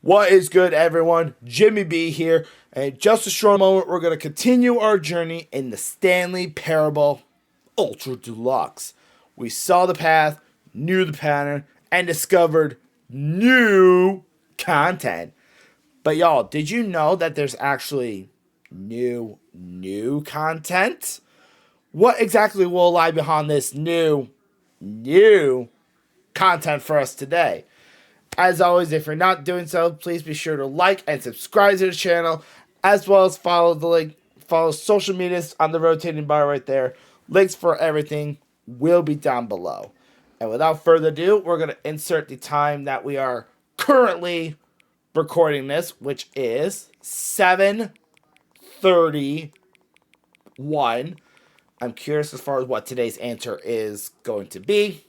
What is good, everyone? Jimmy B here, and in just a short moment, we're going to continue our journey in the Stanley Parable Ultra Deluxe. We saw the path, knew the pattern, and discovered new content. But y'all, did you know that there's actually new content? What exactly will lie behind this new content for us today? As always, if you're not doing so, please be sure to like and subscribe to the channel, as well as follow social medias on the rotating bar right there. Links for everything will be down below. And without further ado, we're going to insert the time that we are currently recording this, which is 7:31. I'm curious as far as what today's answer is going to be.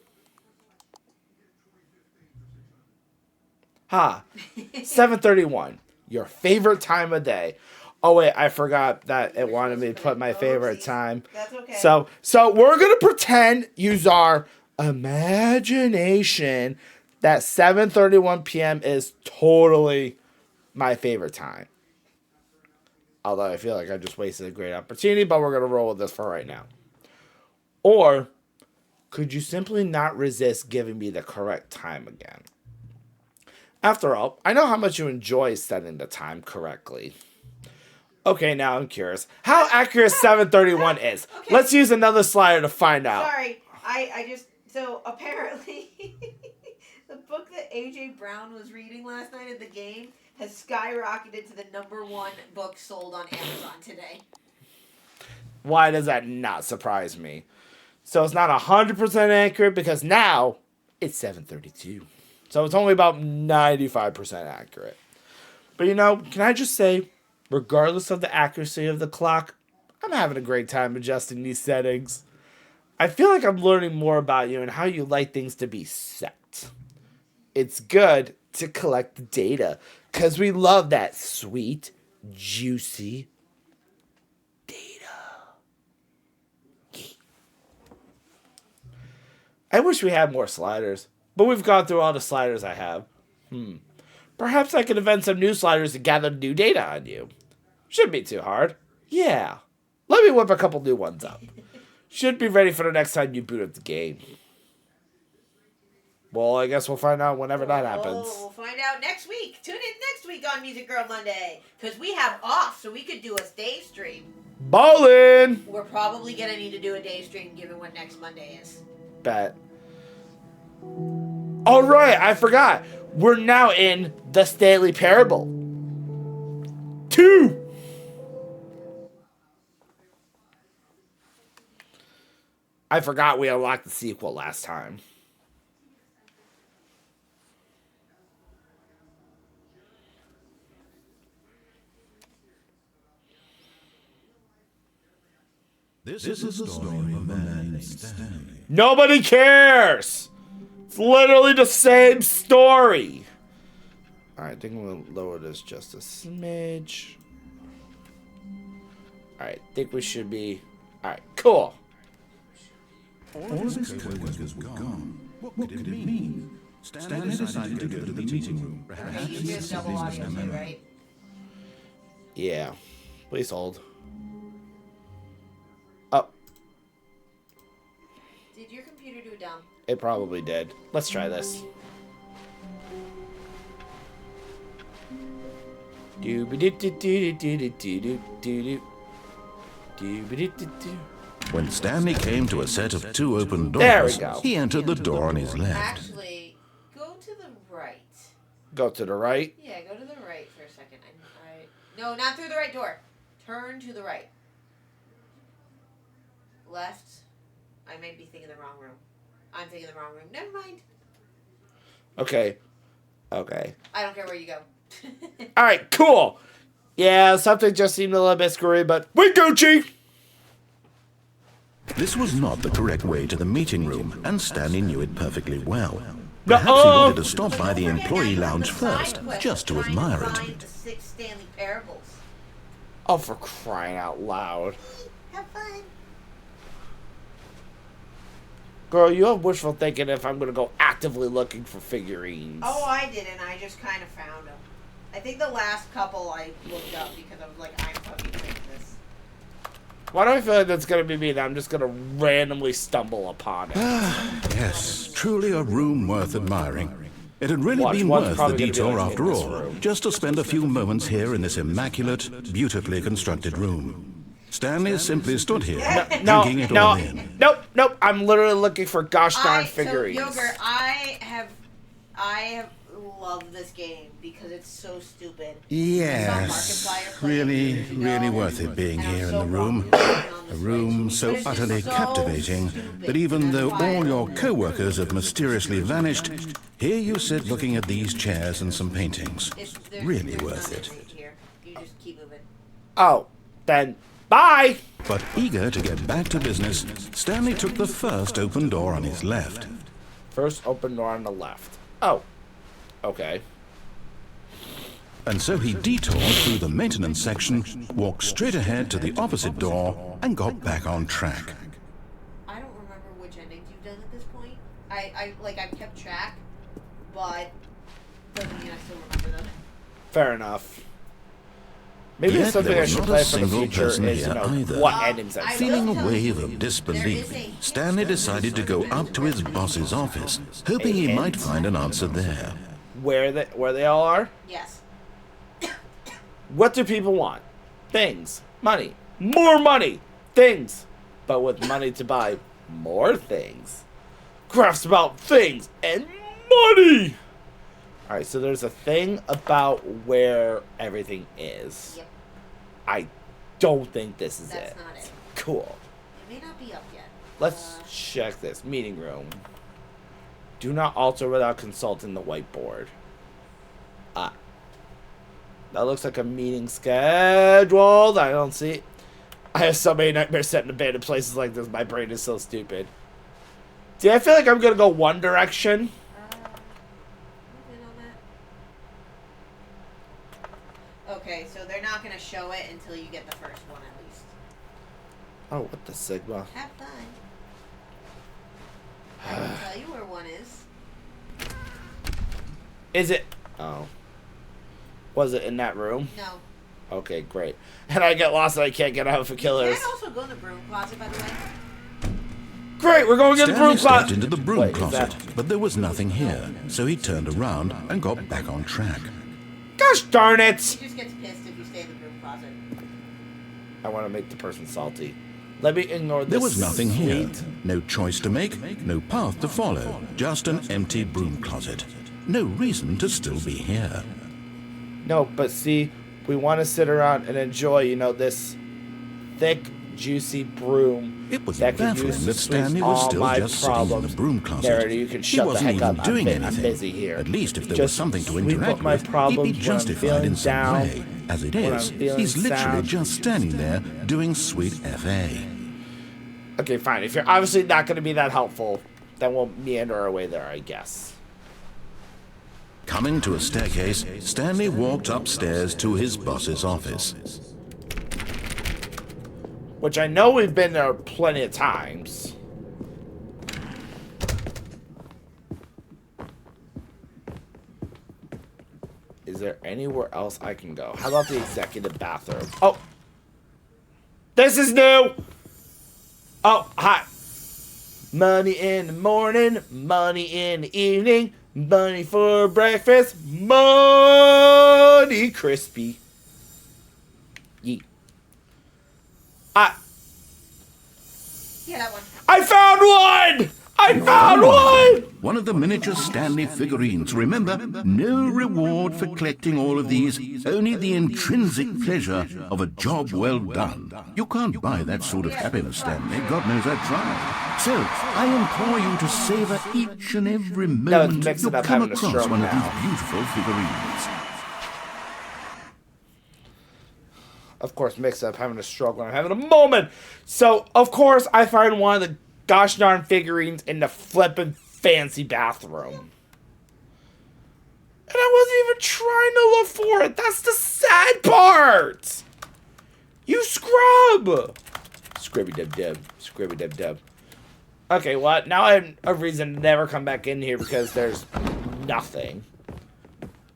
7:31. Your favorite time of day. Oh wait, I forgot that it wanted me to put my favorite time. That's okay. So we're gonna pretend, use our imagination, that 7:31 p.m. is totally my favorite time. Although I feel like I just wasted a great opportunity, but we're gonna roll with this for right now. Or could you simply not resist giving me the correct time again? After all, I know how much you enjoy setting the time correctly. Okay, now I'm curious. How accurate 7:31 is. Okay. Let's use another slider to find out. Sorry, so apparently the book that AJ Brown was reading last night at the game has skyrocketed to the #1 book sold on Amazon today. Why does that not surprise me? So it's not 100% accurate because now it's 7:32. So it's only about 95% accurate. But can I just say, regardless of the accuracy of the clock, I'm having a great time adjusting these settings. I feel like I'm learning more about you and how you like things to be set. It's good to collect the data because we love that sweet, juicy data. I wish we had more sliders. But we've gone through all the sliders I have. Perhaps I could invent some new sliders to gather new data on you. Shouldn't be too hard. Yeah. Let me whip a couple new ones up. Should be ready for the next time you boot up the game. Well, I guess we'll find out whenever that happens. We'll find out next week. Tune in next week on Music Girl Monday. Because we have off, so we could do a day stream. Ballin'! We're probably going to need to do a day stream given what next Monday is. Bet. All right, I forgot. We're now in the Stanley Parable 2. I forgot we unlocked the sequel last time. This is the story of a man named Stanley. Nobody cares! It's literally the same story. Alright, I think I'm going to lower this just a smidge. Alright, think we should be... Alright, cool. All of his co-workers were gone. What could it mean? Stanley decided to go to the meeting room. Okay, you just double audio too, right? Yeah. Please hold. Oh, Did your computer do a dump? it probably did. Let's try this. When Stanley came to a set of 2 open There we doors, go. he entered the door on his left. Actually, go to the right. Go to the right. Yeah, go to the right for a second. No, not through the right door. Turn to the right. Left. I might be thinking the wrong room. I'm thinking the wrong room. Never mind. Okay. I don't care where you go. Alright, cool. Yeah, something just seemed a little bit screwy, but we Gucci! This was not the correct way to the meeting room, and Stanley knew it perfectly well. No- Perhaps he wanted to stop by the employee lounge first, just to admire it. Find the 6 Stanley Parables. Oh, for crying out loud. Have fun. Girl, you have wishful thinking if I'm going to go actively looking for figurines. Oh, I didn't. I just kind of found them. I think the last couple I looked up because I was like, I'm fucking doing this. Why do I feel like that's going to be me that I'm just going to randomly stumble upon it? Yes, truly a room worth admiring. It had really Watch, been one's worth the probably gonna be, detour like, in after this all, room. just to spend a few moments here in this immaculate, beautifully constructed room. Stanley simply stood here, No, drinking it no, all in. nope. I'm literally looking for gosh darn figurines. So, Yogurt, I have loved this game because it's so stupid. Yes, really, really worth it being here in the room. A room so utterly captivating that even though all your co-workers have mysteriously vanished, here you sit looking at these chairs and some paintings. Really worth it. Here. You just keep moving. Oh, then bye. But eager to get back to business, Stanley took the first open door on his left. First open door on the left. Oh, okay. And so he detoured through the maintenance section, walked straight ahead to the opposite door, and got back on track. I don't remember which endings you've done at this point. I've kept track, but doesn't mean I still remember them. Fair enough. Maybe Yet it's something there I was should not play a for the single future person is, here either. what endings I've Feeling will a tell wave you, of there disbelief, is a Stanley decided to go up to his boss's office, hoping he might find an answer there. where they all are. Yes. What do people want? Things, money, more money, things, but with money to buy more things. Graphs about things and money. All right, so there's a thing about where everything is. Yep. I don't think this is That's it. not it. Cool. It may not be up yet. Let's check this. Meeting room. Do not alter without consulting the whiteboard. Ah. That looks like a meeting scheduled. I don't see. I have so many nightmares set in abandoned places like this. My brain is so stupid. See, I feel like I'm going to go one direction. Moving on that. Okay, so they're not going to show it until you get the first one at least. Oh, what the Sigma? Have fun. I can tell you where one is. Is it? Oh. Was it in that room? No. Okay, great. And I get lost and I can't get out for You killers. can also go in the broom closet, by the way. Great, we're going to get the broom Stanley stepped closet. into the broom Wait, is closet, that- but there was nothing here, so he turned around and got back on track. Gosh darn it! He just gets pissed if you stay in the broom closet. I want to make the person salty. Let me ignore this. There was nothing here. sweet- No choice to make, no path to follow, just an empty broom closet. No reason to still be here. No, but see, we want to sit around and enjoy, this thick, juicy broom. It was that could baffling use to that Stanley sweep was all still my just sitting in the problems. broom closet. There, you can He shut the wasn't heck even up. doing I'm anything. busy here. At least if there was Just something to sweep up interact my with, he'd problems be when I'm justified in feeling some down, way. As it when is, I'm feeling he's literally sad. just standing there doing sweet FA. Okay, fine. If you're obviously not going to be that helpful, then we'll meander our way there, I guess. Coming to a staircase, Stanley walked upstairs to his boss's office. Which I know we've been there plenty of times. Is there anywhere else I can go? How about the executive bathroom? Oh! This is new! Oh, hi. Money in the morning, money in the evening, money for breakfast, money crispy. Yeet. Yeah, that one. I found one! I found one! One of the miniature Stanley figurines. Remember, no reward for collecting all of these, only the intrinsic pleasure of a job well done. You can't buy that sort of happiness, Stanley. God knows I tried. So, I implore you to savor each and every moment mix you it up, come having a across stroke one of now. these beautiful figurines. Of course, mix up having a struggle. I'm having a moment. So, of course, I find one of the gosh darn figurines in the flippin' fancy bathroom. And I wasn't even trying to look for it. That's the sad part. You scrub. Scrubby-dub-dub. Scrubby-dub-dub. Okay, well, now I have a reason to never come back in here because there's nothing.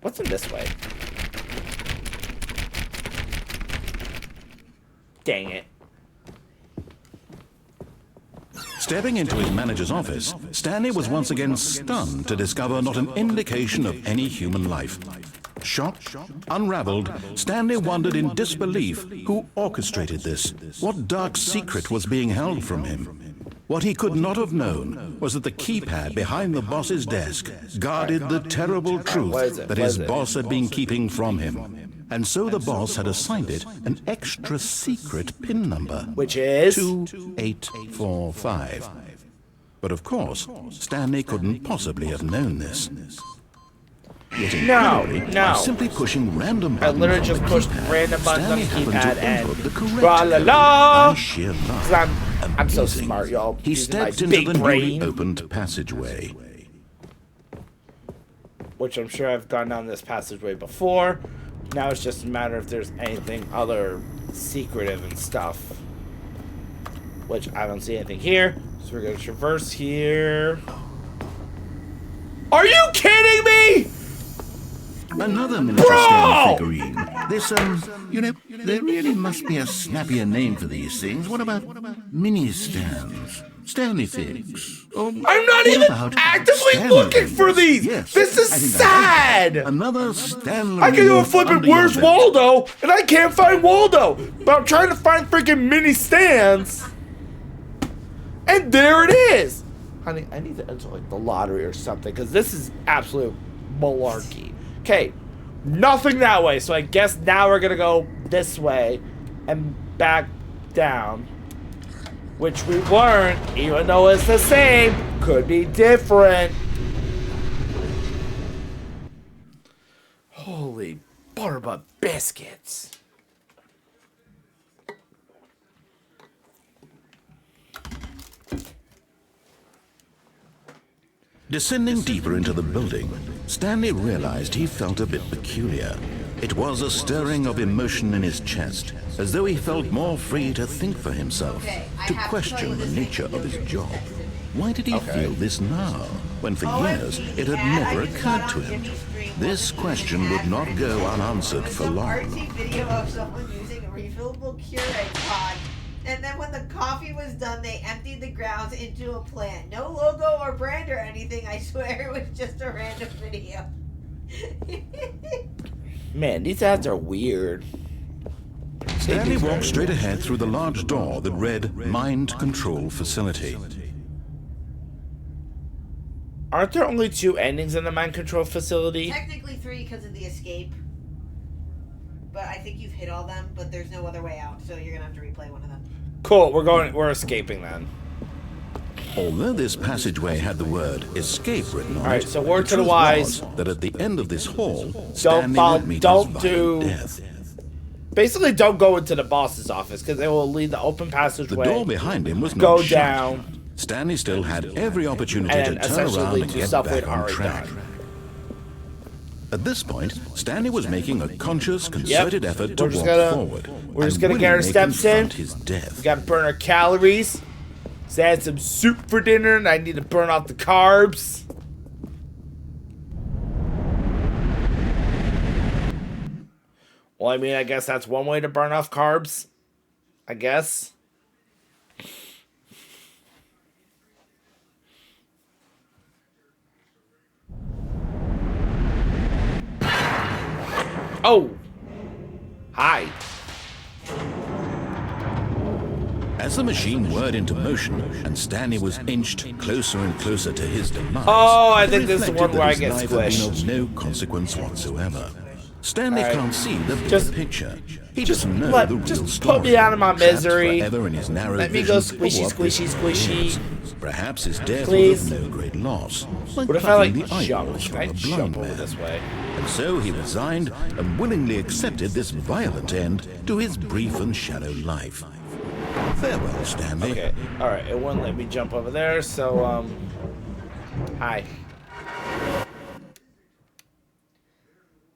What's in this way? Dang it. Stepping into his manager's office, Stanley was once again stunned to discover not an indication of any human life. Shocked, unraveled, Stanley wondered in disbelief who orchestrated this. What dark secret was being held from him? What he could not have known was that the keypad behind the boss's desk guarded the terrible truth that his boss had been keeping from him. And so the boss had assigned it an extra secret PIN number. Which is? 2845. But of course, Stanley couldn't possibly have known this. Yet incredibly, by simply pushing random buttons literally on just the pushed keypad, random buttons on the Stanley keypad happened to and input the correct tra-la-la! by sheer luck. 'Cause I'm so Amazing. smart, y'all. He Using my stepped into big the newly brain, opened passageway. which I'm sure I've gone down this passageway before. Now it's just a matter if there's anything other secretive and stuff. Which I don't see anything here. So we're going to traverse here. Are you kidding me? Another miniature Stanley figurine. This, you know, there really must be a snappier name for these things. What about mini stands? Stanley figs? I'm not even actively Stanley looking for these. Yes, This is I think sad. Another Stanley. I can do a flipping under your where's belt. Waldo, and I can't find Waldo. But I'm trying to find freaking mini stands. And there it is. Honey, I need to enter like the lottery or something, because this is absolute malarkey. Okay, nothing that way, so I guess now we're gonna go this way and back down. Which we weren't, even though it's the same, could be different. Holy butterbut biscuits. Descending deeper into the building, Stanley realized he felt a bit peculiar. It was a stirring of emotion in his chest, as though he felt more free to think for himself, to question the nature of his job. Why did he feel this now, when for years it had never occurred to him? This question would not go unanswered for long. Artsy video of someone using a refillable Keurig pod. And then when the coffee was done, they emptied the grounds into a plant. No logo or brand or anything, I swear. It was just a random video. Man, these ads are weird. Stanley walked straight ahead through the large door that read Mind Control Facility. Aren't there only 2 endings in the mind control facility? Technically 3 because of the escape. But I think you've hit all them, but there's no other way out, so you're gonna have to replay one of them. Cool, we're escaping then. Although this passageway had the word escape written on it, Alright, so word the to the truth wise. was that at the end of this hall, Stanley would meet don't his do- violent death. Basically, don't go into the boss's office, because it will lead the open The passageway. door behind him was Go not shut. down. Stanley still had every opportunity And to turn essentially around lead and to get stuff back we'd on already track. done. At this point, Stanley was making a conscious, concerted effort to We're just walk gonna- forward. we're just and gonna get our willingly steps in. confront his death. We gotta burn our calories. So I had some soup for dinner, and I need to burn off the carbs. Well, I mean, I guess that's one way to burn off carbs. I guess. Oh! Hi. As the machine whirred into motion and Stanley was inched closer and closer to his demise, Oh, I it think this is the reflected one where I that get his life had been squished. of no consequence whatsoever. Stanley Alright. can't see the big Just- picture. He just doesn't know let- the real just story. put me out of my Trapped misery. forever in his narrow Let me go vision squishy, for what this squishy, squishy. is. Perhaps his death Please. was of no great loss. Like What if I, plucking like, the jump? eyeballs Can from I a blind jump over man. this way? And so he resigned and willingly accepted this violent end to his brief and shallow life. Farewell, Stanley. Okay, alright, it wouldn't let me jump over there, so, hi.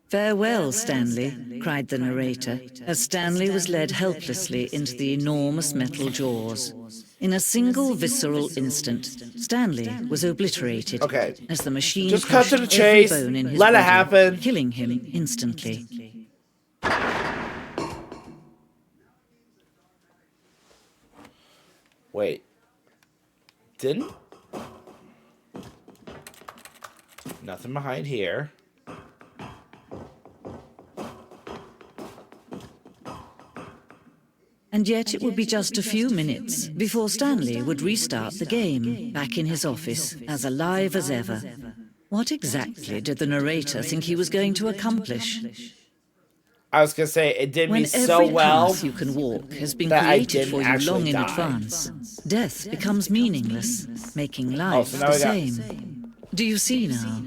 "Farewell, Stanley," cried the narrator, as Stanley was led helplessly into the enormous metal jaws. In a single visceral instant, Stanley was obliterated Okay. as the machine Just cut to crushed the every chase, bone in his let it body, happen. killing him instantly. Wait. Didn't? Nothing behind here. And yet it would be just a few minutes before Stanley would restart the game, back in his office, as alive as ever. What exactly did the narrator think he was going to accomplish? I was gonna say it did When me so every well path you can walk has been that I created for didn't you long actually in die. advance, death becomes meaningless, making life so now the we got- same. Do you see now?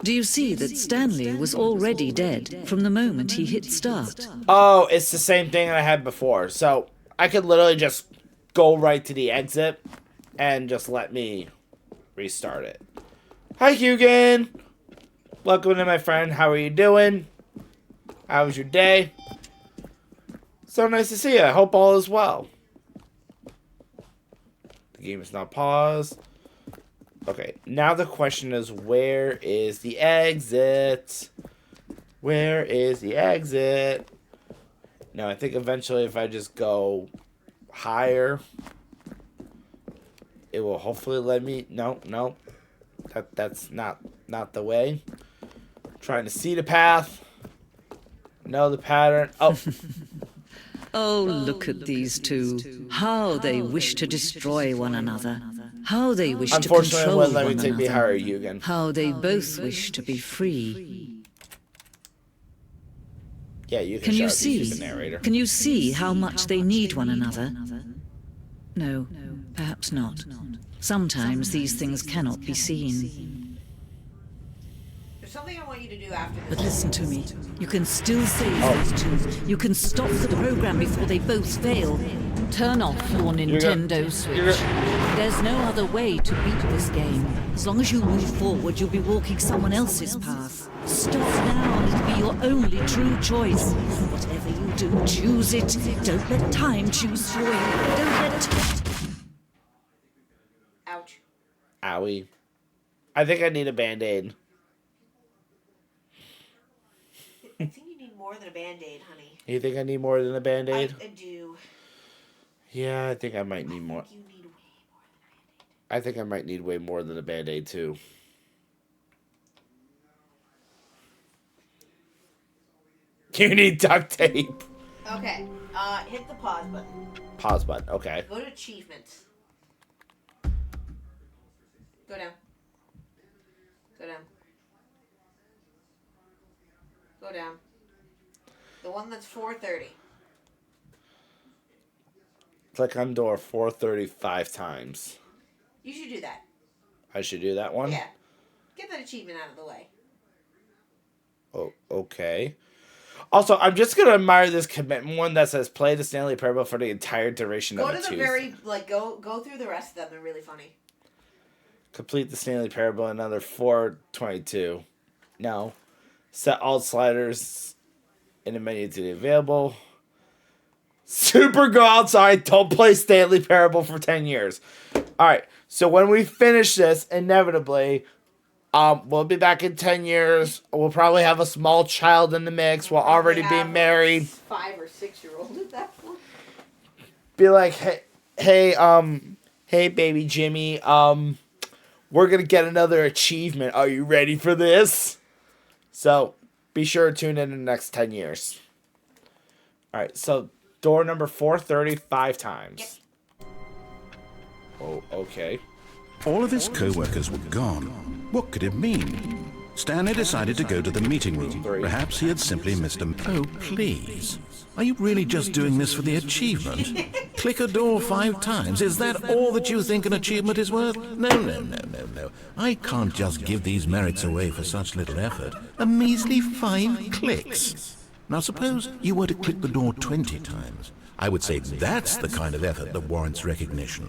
Do you see that Stanley was already dead from the moment he hit start? Oh, it's the same thing I had before. So I could literally just go right to the exit and just let me restart it. Hi, Hugan. Welcome to my friend. How are you doing? How was your day? So nice to see you. I hope all is well. The game is not paused. Okay, now the question is, where is the exit? Where is the exit? No, I think eventually if I just go higher, it will hopefully let me... No. That's not the way. Trying to see the path. Know the pattern. Oh. Oh, look at these two. How they wish to destroy one another. How they wish to Unfortunately, it control wouldn't one let me take me another. higher, Yugen. How they both wish to be free. Yeah, you Can can you shout, see? he's the narrator. Can you see how much they need one another? No, perhaps not. Sometimes these things cannot be seen. There's something I want you to do after But this. listen to me. You can still save these two. You can stop the program before they both fail. Turn off your Nintendo Switch. There's no other way to beat this game. As long as you move forward, you'll be walking someone else's path. Stop now and it'll be your only true choice. Whatever you do, choose it. Don't let time choose for you. Don't let... Ouch. Owie. I think I need a Band-Aid. I think you need more than a Band-Aid, honey. You think I need more than a Band-Aid? I do. Yeah, I think I might need more. You need way more than a Band-Aid. I think I might need way more than a Band-Aid, too. You need duct tape. Okay. Hit the pause button. Pause button. Okay. Go to achievements. Go down. Go down. Go down. The one that's 430. Click on door 435 times. You should do that. I should do that one? Yeah. Get that achievement out of the way. Oh, okay. Also, I'm just going to admire this commitment one that says play the Stanley Parable for the entire duration Go of to the the Tuesday. very, go through the rest of them. They're really funny. Complete the Stanley Parable another 422. No. Set all sliders in the menu to the available. Super go outside. Don't play Stanley Parable for 10 years. Alright, so when we finish this, inevitably, we'll be back in 10 years. We'll probably have a small child in the mix. We'll already be married. 5 or 6 year old at that point. Be like, hey, baby Jimmy, we're gonna get another achievement. Are you ready for this? So, be sure to tune in the next 10 years. Alright, so door number 435 times. Oh, okay. All of his co-workers were gone. What could it mean? Stanley decided to go to the meeting room. Perhaps he had simply missed a... Oh, please. Are you really just doing this for the achievement? Click a door 5 times. Is that all that you think an achievement is worth? No. I can't just give these merits away for such little effort. A measly 5 clicks. Now suppose you were to click the door 20 times. I would say that's the kind of effort that warrants recognition.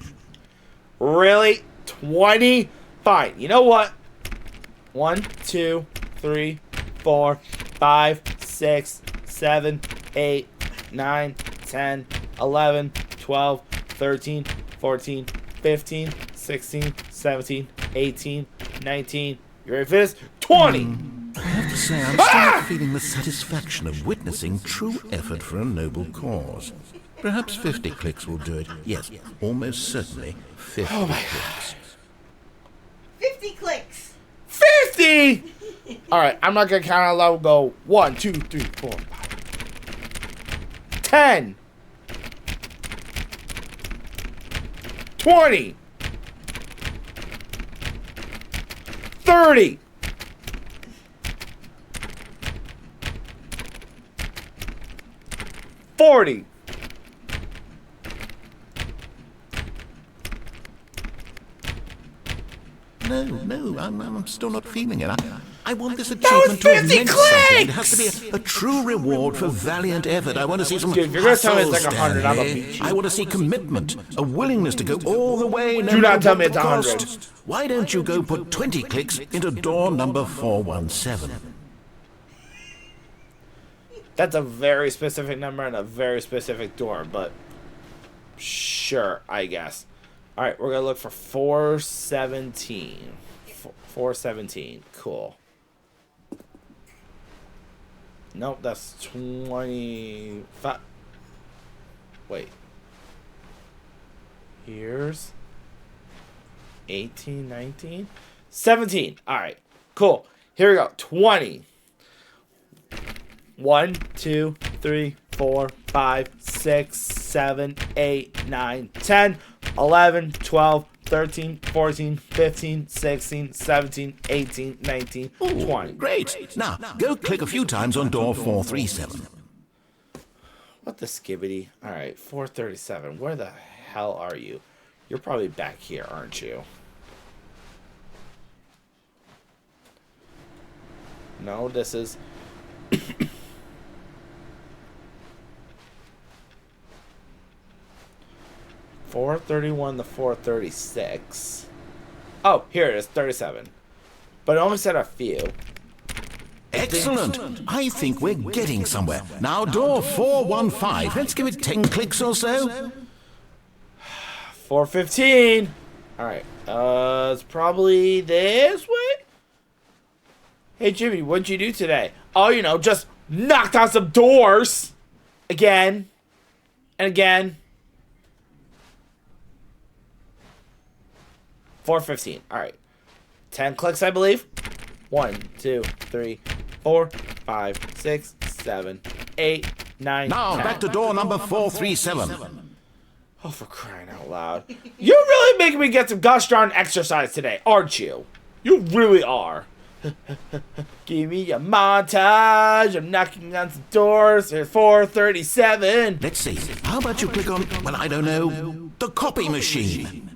Really? 20? Fine. You know what? 1, 2, 3, 4, 5, 6, 7, 8, 9, 10, 11, 12, 13, 14, 15, 16, 17, 18, 19. You ready for this? 20! I have to say, I'm still not feeling the satisfaction of witnessing true effort for a noble cause. Perhaps 50 clicks will do it. Yes, almost certainly 50 clicks. 50 clicks. 50! Alright, I'm not gonna count out loud. We'll go 1, 2, 3, 4, 5. 10. 20. 30. 40. No, I'm still not feeling it. I want this achievement to have meant something. It has to be a true reward for valiant effort. I want to see some Dude, if you're gonna tell me it's like hustle, 100, I'm gonna Stanley. beat you. I want to see commitment, a willingness to go all the way. Do not tell me it's 100. Cost. Why don't you go put 20 clicks into door number 417? That's a very specific number and a very specific door, but sure, I guess. Alright, we're gonna look for 417. 417. Cool. Nope, that's 25. Wait. Here's 18, 19, 17. Alright, cool. Here we go. 20. 1, 2, 3, 4, 5, 6, 7, 8, 9, 10, 11, 12, 13, 14, 15, 16, 17, 18, 19, 20. Great. Now, go click a few times on door 437. What the skibbity? Alright, 437. Where the hell are you? You're probably back here, aren't you? No, this is... 431 to 436. Oh, here it is, 37. But it only said a few. Excellent. I think we're getting somewhere. Now, door 415. Let's give it 10 clicks or so. 415. Alright. It's probably this way. Hey, Jimmy, what'd you do today? Oh, you know, just knocked on some doors. Again. And again. 415. Alright. 10 clicks, I believe. 1, 2, 3, 4, 5, 6, 7, 8, 9. Now, 10. back to door number 437. Oh, for crying out loud. You're really making me get some gosh darn exercise today, aren't you? You really are. Give me a montage. I'm knocking on some doors. There's 437. Let's see. How about you click on, well, I don't know, the copy machine?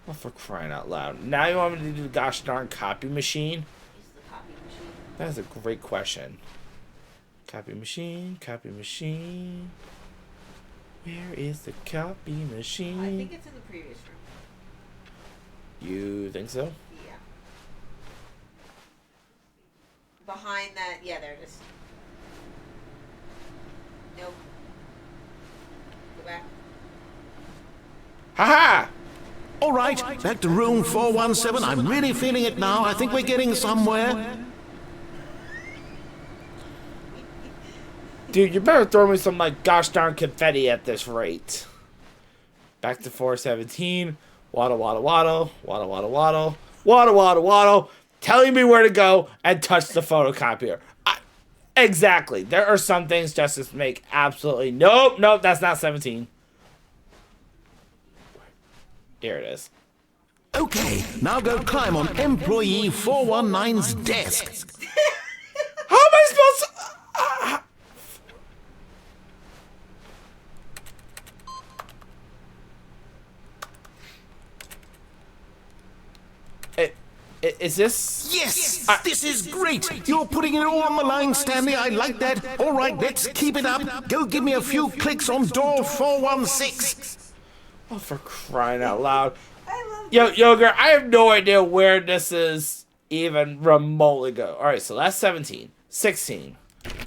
Oh, for crying out loud. Now you want me to do the gosh darn copy machine? Is the copy machine? That is a great question. Copy machine, copy machine. Where is the copy machine? I think it's in the previous room. You think so? Yeah. Behind that, yeah, there it is. Nope. Go back. Haha! All right, back to room 417. I'm really feeling it now. I think we're getting somewhere. Dude, you better throw me some, like, gosh darn confetti at this rate. Back to 417. Waddle, waddle, waddle. Waddle, waddle, waddle. Waddle, waddle, waddle. Telling me where to go and touch the photocopier. Exactly. There are some things just make absolutely... Nope, nope, that's not 17. Here it is. Okay, now go climb on employee 419's desk. How am I supposed to... Is this... Yes, this is great. You're putting it all on the line, Stanley. I like that. All right, let's keep it up. Go give me a few clicks on door 416. Oh, for crying out loud. I love Yo, Yogurt, I have no idea where this is even remotely go. Alright, so that's 17. 16.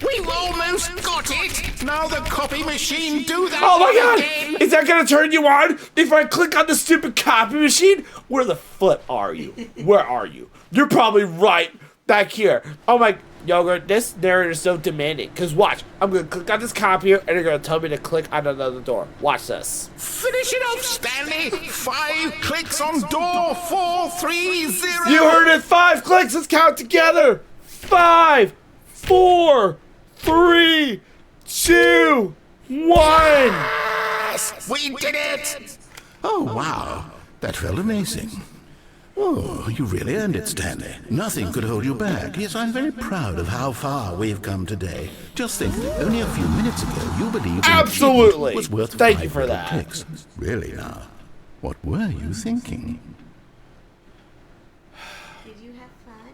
We've almost got it. Now the copy machine do that. Oh my god! again. Is that gonna turn you on if I click on the stupid copy machine? Where the flip are you? Where are you? You're probably right back here. Oh my... Yogurt, this narrator is so demanding. Because watch, I'm going to click on this copier, and they're going to tell me to click on another door. Watch this. Finish it off, Stanley! 5 clicks on door 430! You heard it, 5 clicks. Let's count together. 5, 4, 3, 2, 1. Yes! We did it! Oh, wow. That felt amazing. Oh, you really earned it, Stanley. Nothing could hold you back. Yes, I'm very proud of how far we've come today. Just think, only a few minutes ago, you believed Absolutely. It was worth Thank 5 you for little that. clicks. Really now, what were you thinking? Did you have fun?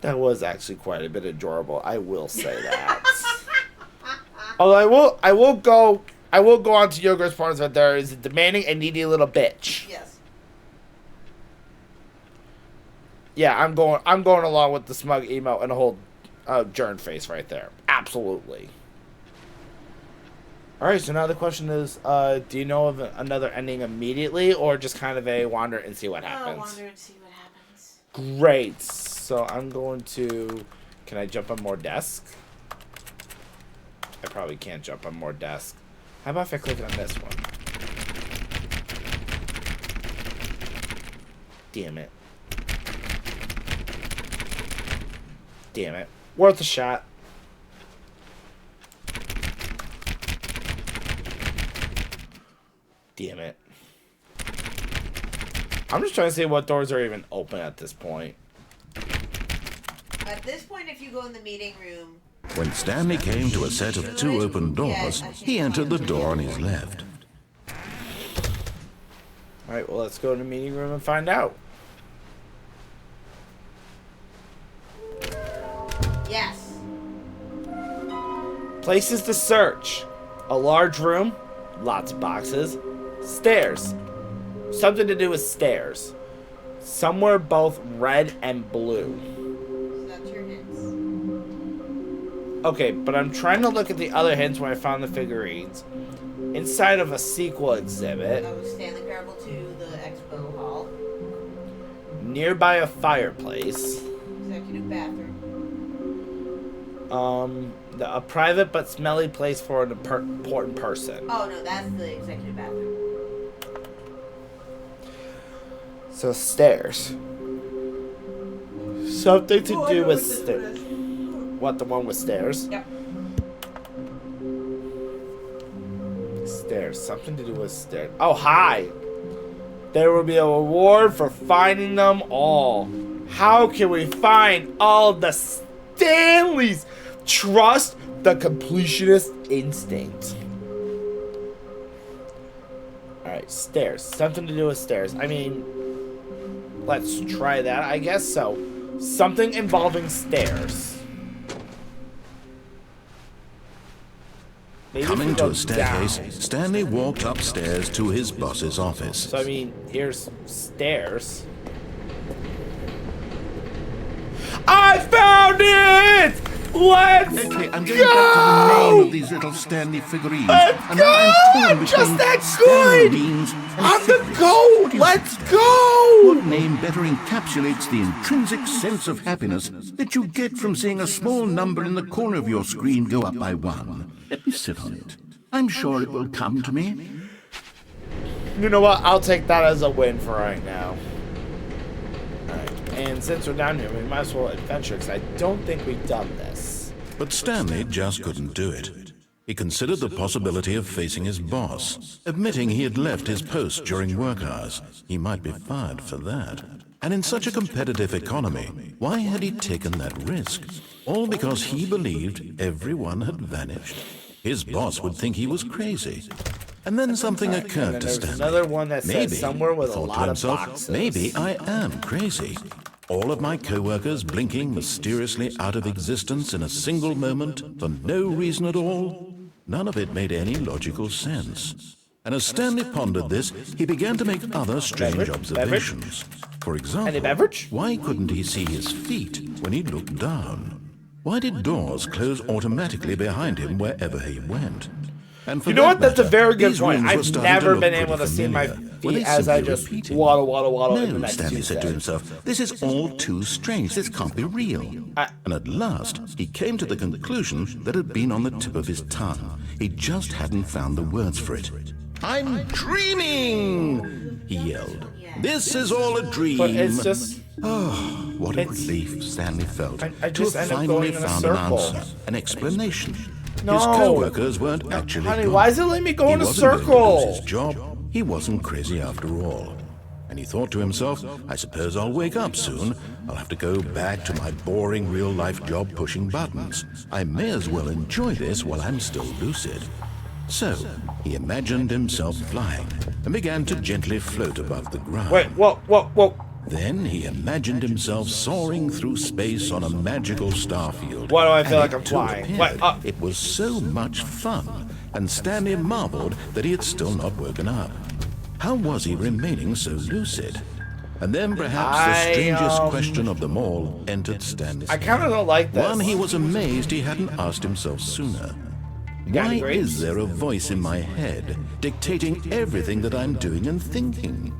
That was actually quite a bit adorable. I will say that. Although I will go on to Yogurt's part that there is a demanding and needy little bitch. Yes. Yeah, I'm going along with the smug emo and a whole Jern face right there. Absolutely. All right, so now the question is, do you know of another ending immediately, or just kind of a wander and see what happens? Wander and see what happens. Great. So I'm going to. Can I jump on more desks? I probably can't jump on more desks. How about if I click on this one? Damn it. Damn it. Worth a shot. Damn it. I'm just trying to see what doors are even open at this point. At this point, if you go in the meeting room... When Stanley came to a set of 2 open doors, he entered the door on his left. Alright, well, let's go to the meeting room and find out. Yes. Places to search. A large room. Lots of boxes. Stairs. Something to do with stairs. Somewhere both red and blue. So that's your hints. Okay, but I'm trying to look at the other hints where I found the figurines. Inside of a sequel exhibit. That was Stanley Parable 2, the Expo Hall. Nearby a fireplace. Executive bathroom. A private but smelly place for an important person. Oh, no, that's the executive bathroom. So stairs. Something to do with stairs. What, the one with stairs? Yep. Stairs. Something to do with stairs. Oh, hi! There will be a reward for finding them all. How can we find all the Stanleys? Trust the completionist instinct. Alright, stairs. Something to do with stairs. I mean, let's try that, I guess so. Something involving stairs. Maybe Coming to a staircase, down. Stanley walked upstairs to his boss's office. So, I mean, here's stairs. I found it! Let's Okay, I'm going go! back to the name of these little Stanley figurines. Let's And now I'm torn go! between Just that Stanley good! beans and On the cigarettes. go! What do you Let's think? go! What name better encapsulates the intrinsic sense of happiness that you get from seeing a small number in the corner of your screen go up by 1? Let me sit on it. I'm sure it will come to me. You know what? I'll take that as a win for right now. Alright, and since we're down here, we might as well adventure, because I don't think we've done this. But Stanley just couldn't do it. He considered the possibility of facing his boss, admitting he had left his post during work hours. He might be fired for that. And in such a competitive economy, why had he taken that risk? All because he believed everyone had vanished. His boss would think he was crazy. And then something occurred to there's Stanley. another one that says Maybe, somewhere with he a thought lot to of himself, boxes. maybe I am crazy. All of my co-workers blinking mysteriously out of existence in a single moment for no reason at all. None of it made any logical sense. And as Stanley pondered this, he began to make other strange Beverage? observations. For example, Any beverage? why couldn't he see his feet when he looked down? Why did doors close automatically behind him wherever he went? And for You know that what? That's a matter, very good these point. rooms were I've starting to never look been pretty able to see my familiar. Were they feet as I simply just repeating? waddle in the No, next Stanley two said to steps. himself, this is all too strange. This can't be real. And at last, he came to the conclusion that had been on the tip of his tongue. He just hadn't found the words for it. I'm dreaming, he yelled. This is all a dream. But it's just... Oh, what a relief Stanley felt I to just have end up finally going in a found an circle. answer, an explanation. No. His co-workers weren't actually Honey, gone. why does it let me go He in a wasn't going to circle? lose his job. He wasn't crazy after all. And he thought to himself, I suppose I'll wake up soon. I'll have to go back to my boring real-life job pushing buttons. I may as well enjoy this while I'm still lucid. So, he imagined himself flying and began to gently float above the ground. Wait, whoa. Then he imagined himself soaring through space on a magical starfield. Why do I feel And like I'm it flying? appeared What? It was so much fun, and Stanley marveled that he had still not woken up. How was he remaining so lucid? And then perhaps the strangest question of them all entered Stanley's I kind of don't like this. One he was amazed he hadn't asked himself sooner. got Why any grapes? is there a voice in my head dictating everything that I'm doing and thinking?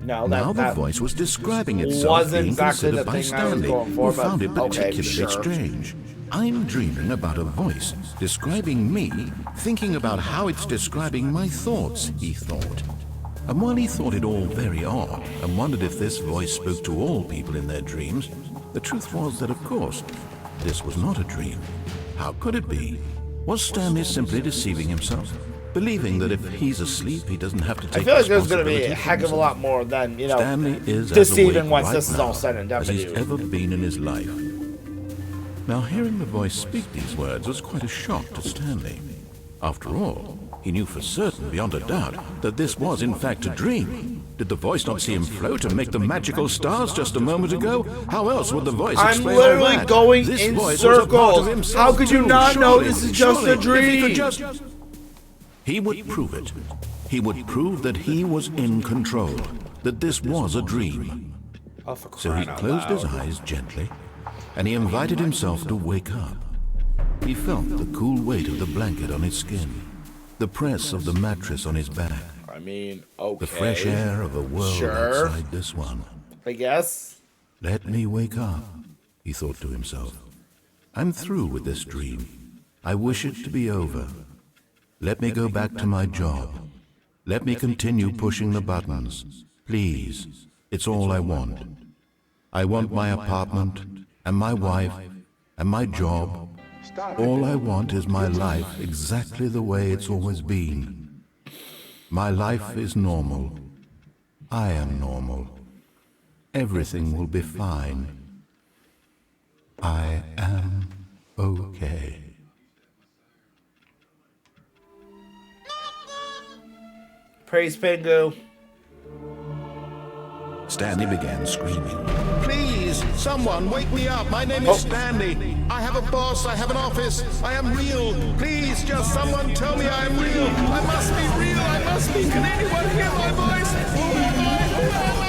No, Now the that voice was describing itself wasn't being exactly considered the by thing I was Stanley, going for, who but found it okay, particularly sure. strange. I'm dreaming about a voice describing me, thinking about how it's describing my thoughts, he thought. And while he thought it all very odd and wondered if this voice spoke to all people in their dreams, the truth was that, of course, this was not a dream. How could it be? Was Stanley simply deceiving himself? Believing that if he's asleep, he doesn't have to take I feel like there's going to be responsibility a for heck of a himself. lot more than, Stanley is deceiving as awake once right this is now all said and done as with he's you. ever been in his life. Now, hearing the voice speak these words was quite a shock to Stanley. After all, he knew for certain, beyond a doubt, that this was in fact a dream. Did the voice not see him float and make the magical stars just a moment ago? How else would the voice I'm explain all literally that? going This in voice was a part circles. of himself How could you too. not know Surely, this is just a surely, if he could dream? just- He would prove it. He would prove that he was in control, that this was a dream. Oh, for So he crying out closed his loud. eyes gently, and he invited himself to wake up. He felt the cool weight of the blanket on his skin, the press of the mattress on his back, I mean, okay. the fresh air of a world Sure. outside this one. I guess. Let me wake up, he thought to himself. I'm through with this dream. I wish it to be over. Let me go back to my job. Let me continue pushing the buttons. Please, it's all I want. I want my apartment, and my wife, and my job. All I want is my life exactly the way it's always been. My life is normal. I am normal. Everything will be fine. I am okay. Praise Pingu. Stanley began screaming. Please, someone wake me up. My name is Stanley. I have a boss. I have an office. I am real. Please, just someone tell me I am real. I must be real. I must be. Can anyone hear my voice? Who am I? Who am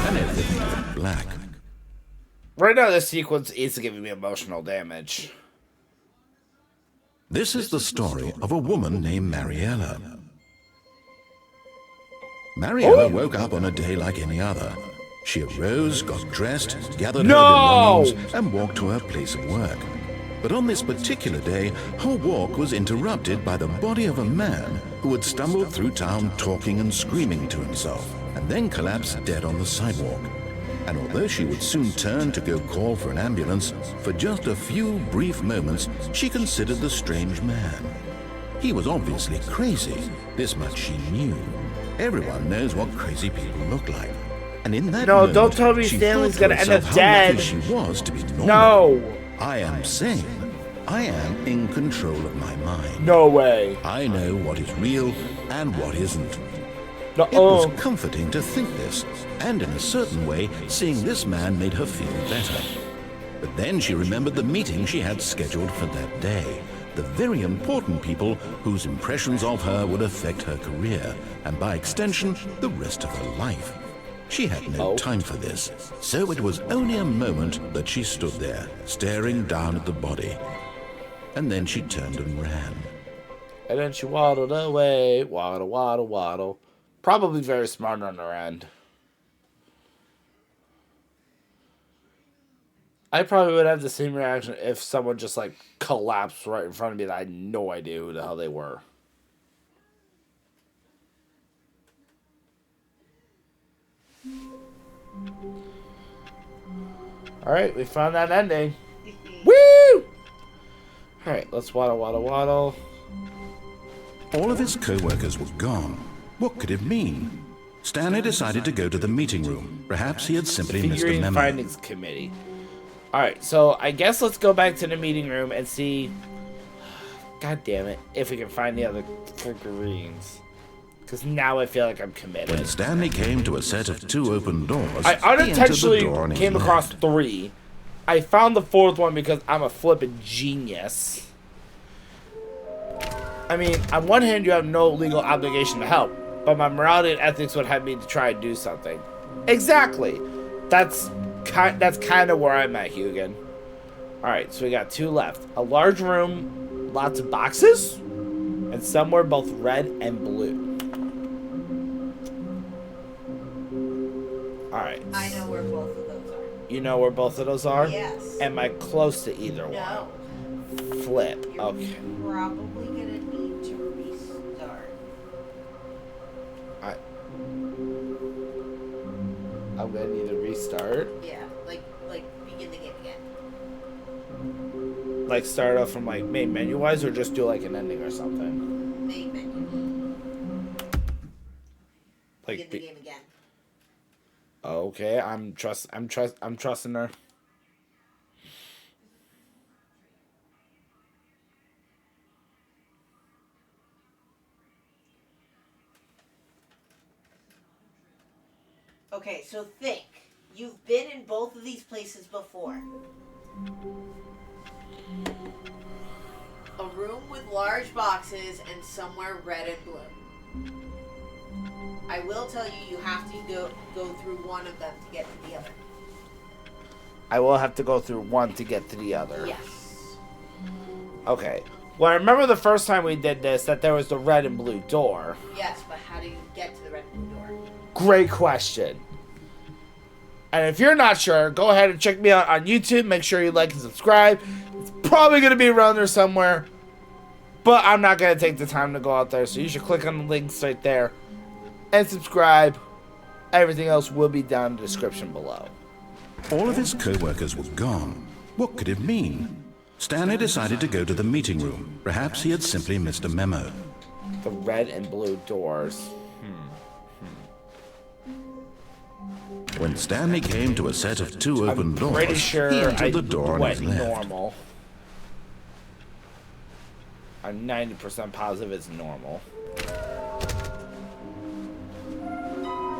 I? And everything went black. Right now, this sequence is giving me emotional damage. This is the story of a woman named Mariella. Mariella woke up on a day like any other. She arose, got dressed, gathered her belongings, and walked to her place of work. But on this particular day, her walk was interrupted by the body of a man who had stumbled through town talking and screaming to himself, and then collapsed dead on the sidewalk. And although she would soon turn to go call for an ambulance, for just a few brief moments, she considered the strange man. He was obviously crazy. This much she knew. Everyone knows what crazy people look like. And in that moment, don't tell me she Stanley's thought to gonna end herself up how dead. lucky she was to be normal. No. I am sane. I am in control of my mind. No way. I know what is real and what isn't. No. It was comforting to think this, and in a certain way, seeing this man made her feel better. But then she remembered the meeting she had scheduled for that day. The very important people whose impressions of her would affect her career, and by extension, the rest of her life. She had no time for this, so it was only a moment that she stood there, staring down at the body. and then she turned and ran. And then she waddled away. Waddle, waddle, waddle. Probably very smart on her end. I probably would have the same reaction if someone just, like, collapsed right in front of me and I had no idea who the hell they were. Alright, we found that ending. Woo! Alright, let's waddle, waddle, waddle. All of his co-workers were gone. What could it mean? Stanley decided to go to the meeting room. Perhaps he had simply missed a Figurine memo. Findings Committee. Alright, so I guess let's go back to the meeting room and see... God damn it, if we can find the other figurines. Because now I feel like I'm committed. When Stanley came to a set of 2 open doors, I he entered the unintentionally door on his came across left. 3. I found the 4th one because I'm a flippin' genius. I mean, on one hand, you have no legal obligation to help, but my morality and ethics would have me to try and do something. Exactly. That's kind of where I'm at, Hugan. Alright, so we got 2 left. A large room, lots of boxes, and somewhere both red and blue. Alright. I know where both of those are. You know where both of those are? Yes. Am I close to either No. one? Flip. You're Okay. probably gonna need to restart. I'm gonna need to restart. Yeah, like begin the game again. Like start off from like main menu wise, or just do like an ending or something. Main menu. Like Begin the game again. Okay, I'm trusting her. Okay, so think. You've been in both of these places before. A room with large boxes and somewhere red and blue. I will tell you, you have to go through one of them to get to the other. I will have to go through one to get to the other. Yes. Okay. Well, I remember the first time we did this that there was the red and blue door. Yes, but how do you get to the red and blue door? Great question. And if you're not sure, go ahead and check me out on YouTube. Make sure you like and subscribe. It's probably going to be around there somewhere. But I'm not going to take the time to go out there. So you should click on the links right there. And subscribe. Everything else will be down in the description below. All of his co-workers were gone. What could it mean? Stanley decided to go to the meeting room. Perhaps he had simply missed a memo. The red and blue doors. When Stanley came to a set of 2 open I'm doors, pretty sure he entered I the door on went his left. normal. I'm 90% positive it's normal.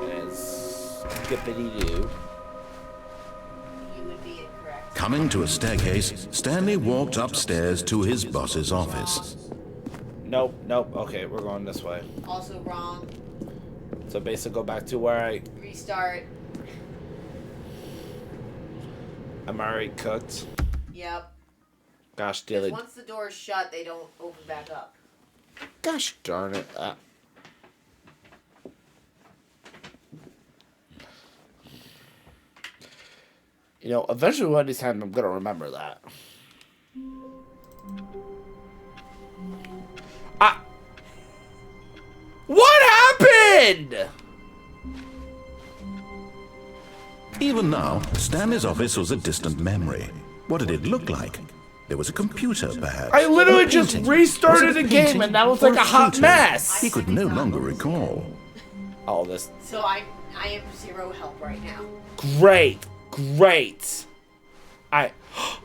And it's skippity-doo. You would be incorrect. Coming to a staircase, Stanley walked upstairs to his boss's office. Nope, nope. Okay, we're going this way. Also wrong. So basically go back to where Restart. I'm already cooked. Yep. Gosh, Because dilly. once the door's shut, they don't open back up. Gosh darn it. You know, eventually one of these times I'm going to remember that. What happened? Even now, Stanley's office was a distant memory. What did it look like? There was a computer, perhaps. I literally Or a just painting. restarted Was it the a game painting and that was or like a hot photo? mess. He could no longer recall. Oh, this. So I am zero help right now. Great. Great.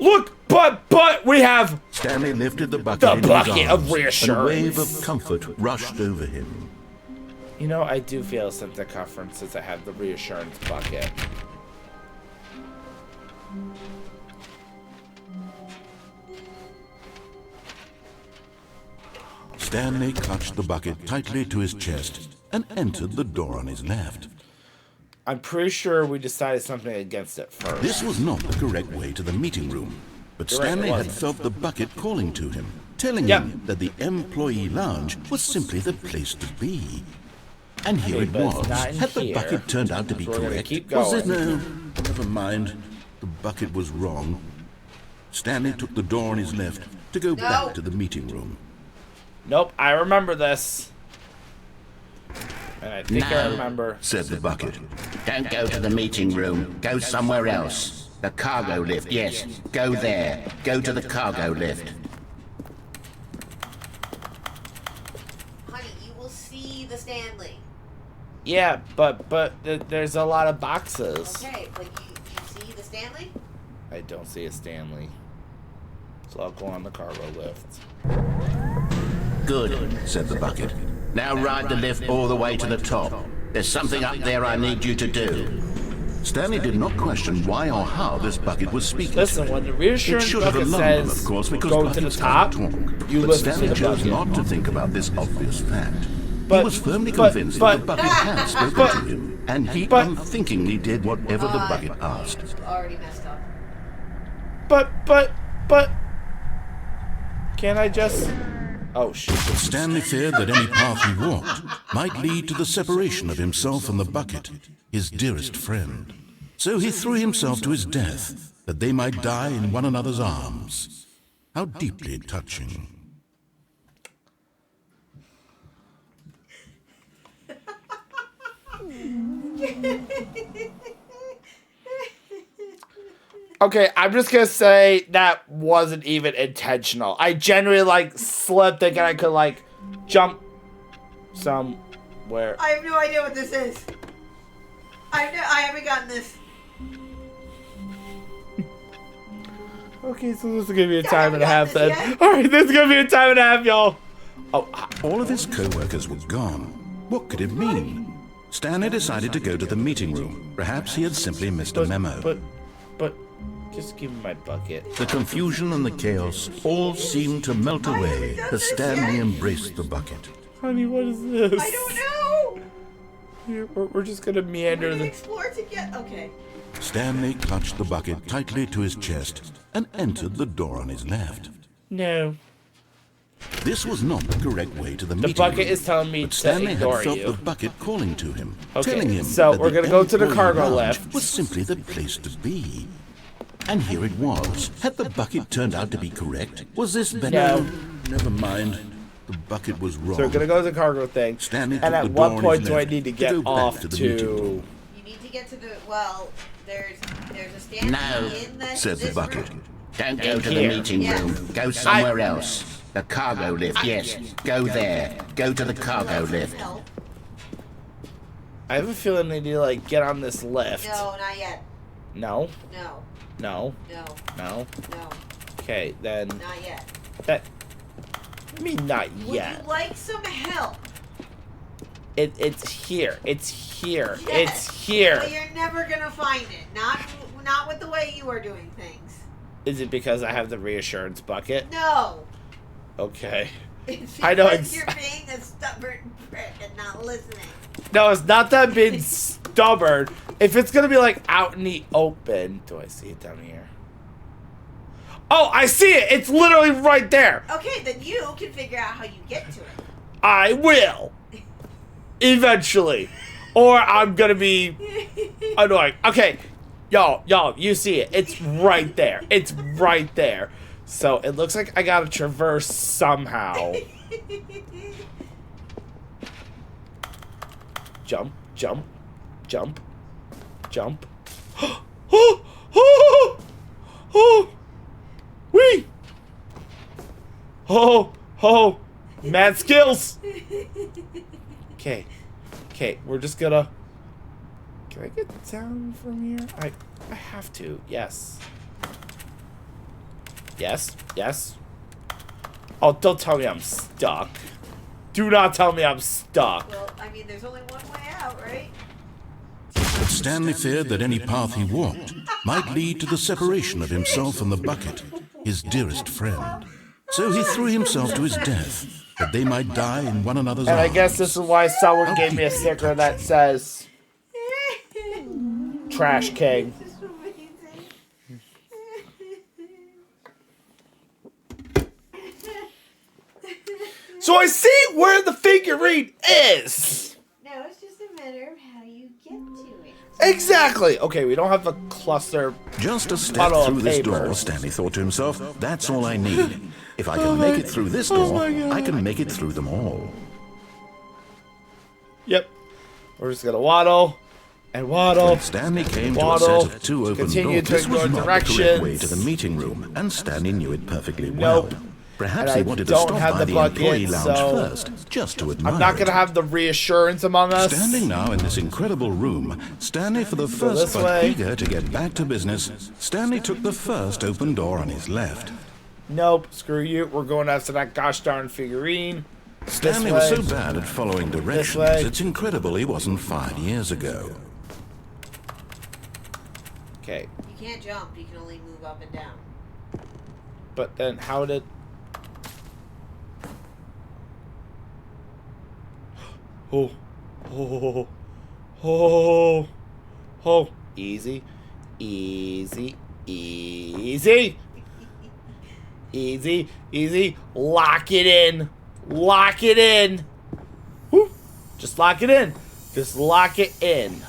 Look, but we have Stanley lifted the bucket The in his bucket of arms, reassurance. and a wave of comfort rushed over him. You know, I do feel a sense of comfort since I have the reassurance bucket. Stanley clutched the bucket tightly to his chest and entered the door on his left. I'm pretty sure we decided something against it first. This was not the correct way to the meeting room. But You're right, Stanley it had wasn't. felt the bucket calling to him, telling Yep. him that the employee lounge was simply the place to be. And here Okay, it but it's was. not in Had the here. bucket turned out to be So we're gonna correct? keep Was it? going. No, never mind. The bucket was wrong. Stanley took the door on his left to go back to the meeting room. Nope, I remember this. And I think I remember. Said the bucket. Don't go to the meeting room. Go somewhere else. The cargo lift, yes. Go there. Go to the cargo lift. Honey, you will see the Stanley. Yeah, but there's a lot of boxes. Okay, but you see the Stanley? I don't see a Stanley. So I'll go on the cargo lift. Good, Said the bucket. Now ride the lift all the way to the top. There's something up there I need you to do. Stanley did not question why or how this bucket was speaking. Listen, when the It reassurance should have bucket alarmed him, says of course, because go to the buckets top, can't talk. you But listen Stanley to the chose bucket. not to think about this obvious fact. But- He was firmly but- convinced but- that the bucket had spoken but- to him, and he but- unthinkingly did whatever the bucket asked. Already messed up. But can I just... Oh, shoot. Stanley feared that any path he walked might lead to the separation of himself and the bucket, his dearest friend. So he threw himself to his death, that they might die in one another's arms. How deeply touching. Okay, I'm just gonna say that wasn't even intentional. I genuinely, like, slipped thinking I could, like, jump somewhere. I have no idea what this is. I haven't gotten this. Okay, so this is gonna be a I time and a half haven't then. got this Alright, this is gonna be a time and a half, y'all. Oh, All of his co-workers were gone. What could it mean? Stanley decided to go to the meeting room. Perhaps he had simply missed a memo. but, just give me my bucket. The confusion and the chaos all seemed to melt away as Stanley embraced the bucket. Honey, what is this? I don't know. Here, we're just gonna meander We're gonna the... explore together. Okay. Stanley clutched the bucket tightly to his chest and entered the door on his left. No. This was not the correct way to the The meeting bucket room, is telling me but to Stanley ignore had felt you. the bucket calling to him, Okay, telling him so that we're the gonna go to the employee cargo lounge lift. was simply the place to be. And here it was. Had the bucket turned out to be correct? Was this better? No. Never mind. The bucket was wrong. So we're gonna go to the cargo thing. Stanley And took at the what door on point his do I left need to to get go back off to the meeting room. You need to get to the there's a stand No, in the Said the this bucket. room. Don't go to the Here. meeting Yes. room. Go somewhere else. The cargo lift, yes. Go there. Go to the cargo lift. Help. I have a feeling I need to, like, get on this lift. No, not yet. No? No, No? no, No? no, Okay, then... not yet. That... I mean, not Would yet. you like some help? It's here. It's here. Yes, It's here. But you're never gonna find it. Not with the way you are doing things. Is it because I have the reassurance bucket? No. Okay. It's I know because you're being a stubborn prick and not listening. No, it's not that I'm being stubborn. If it's gonna be, like, out in the open... Do I see it down here? Oh, I see it! It's literally right there! Okay, then you can figure out how you get to it. I will! Eventually. Or I'm gonna be annoying. Okay, y'all, you see it. It's right there. It's right there. So it looks like I gotta traverse somehow. Jump, jump, jump, jump. Oh, oh, oh, wee. Oh, mad skills. Okay, we're just gonna... Can I get down from here? I have to, yes. Yes. Oh, don't tell me I'm stuck. Do not tell me I'm stuck. Well, I mean, there's only one way out, right? But Stanley feared that any path he walked might lead to the separation of himself and the bucket, his dearest friend. So he threw himself to his death, that they might die in one another's And I arms. guess this is why someone gave me a sticker that says Trash King. This is amazing. So I see where the figurine is. No, it's just a matter of how you get to it. Exactly. Okay, we don't have a cluster. Just a step Bottle of through this paper. door, Stanley thought to himself. That's all I need. If I can make it through this door, my God. I can make it through them all. Yep. We're just gonna waddle and waddle. When Stanley came to a Waddle. set of 2 open Continue doors, to this was ignore not the correct directions. way to the meeting room, and Stanley knew it perfectly well. Nope. Perhaps And he I wanted to don't stop have by the the bucket, employee lounge so first, just to admire I'm not gonna it. have the reassurance among us. Standing now in this incredible room, Stanley for the first this but way. eager to get back to business, Stanley took the first open door on his left. Nope. Screw you. We're going after that gosh darn figurine. Stanley way. was so bad at following directions, way. it's incredible he wasn't fired years ago. Okay. You can't jump. You can only move up and down. But then how did... Oh. Oh. Oh. Oh. Easy. Easy. Easy. Easy. Easy. Lock it in. Lock it in. Woo. Just lock it in. Just lock it in.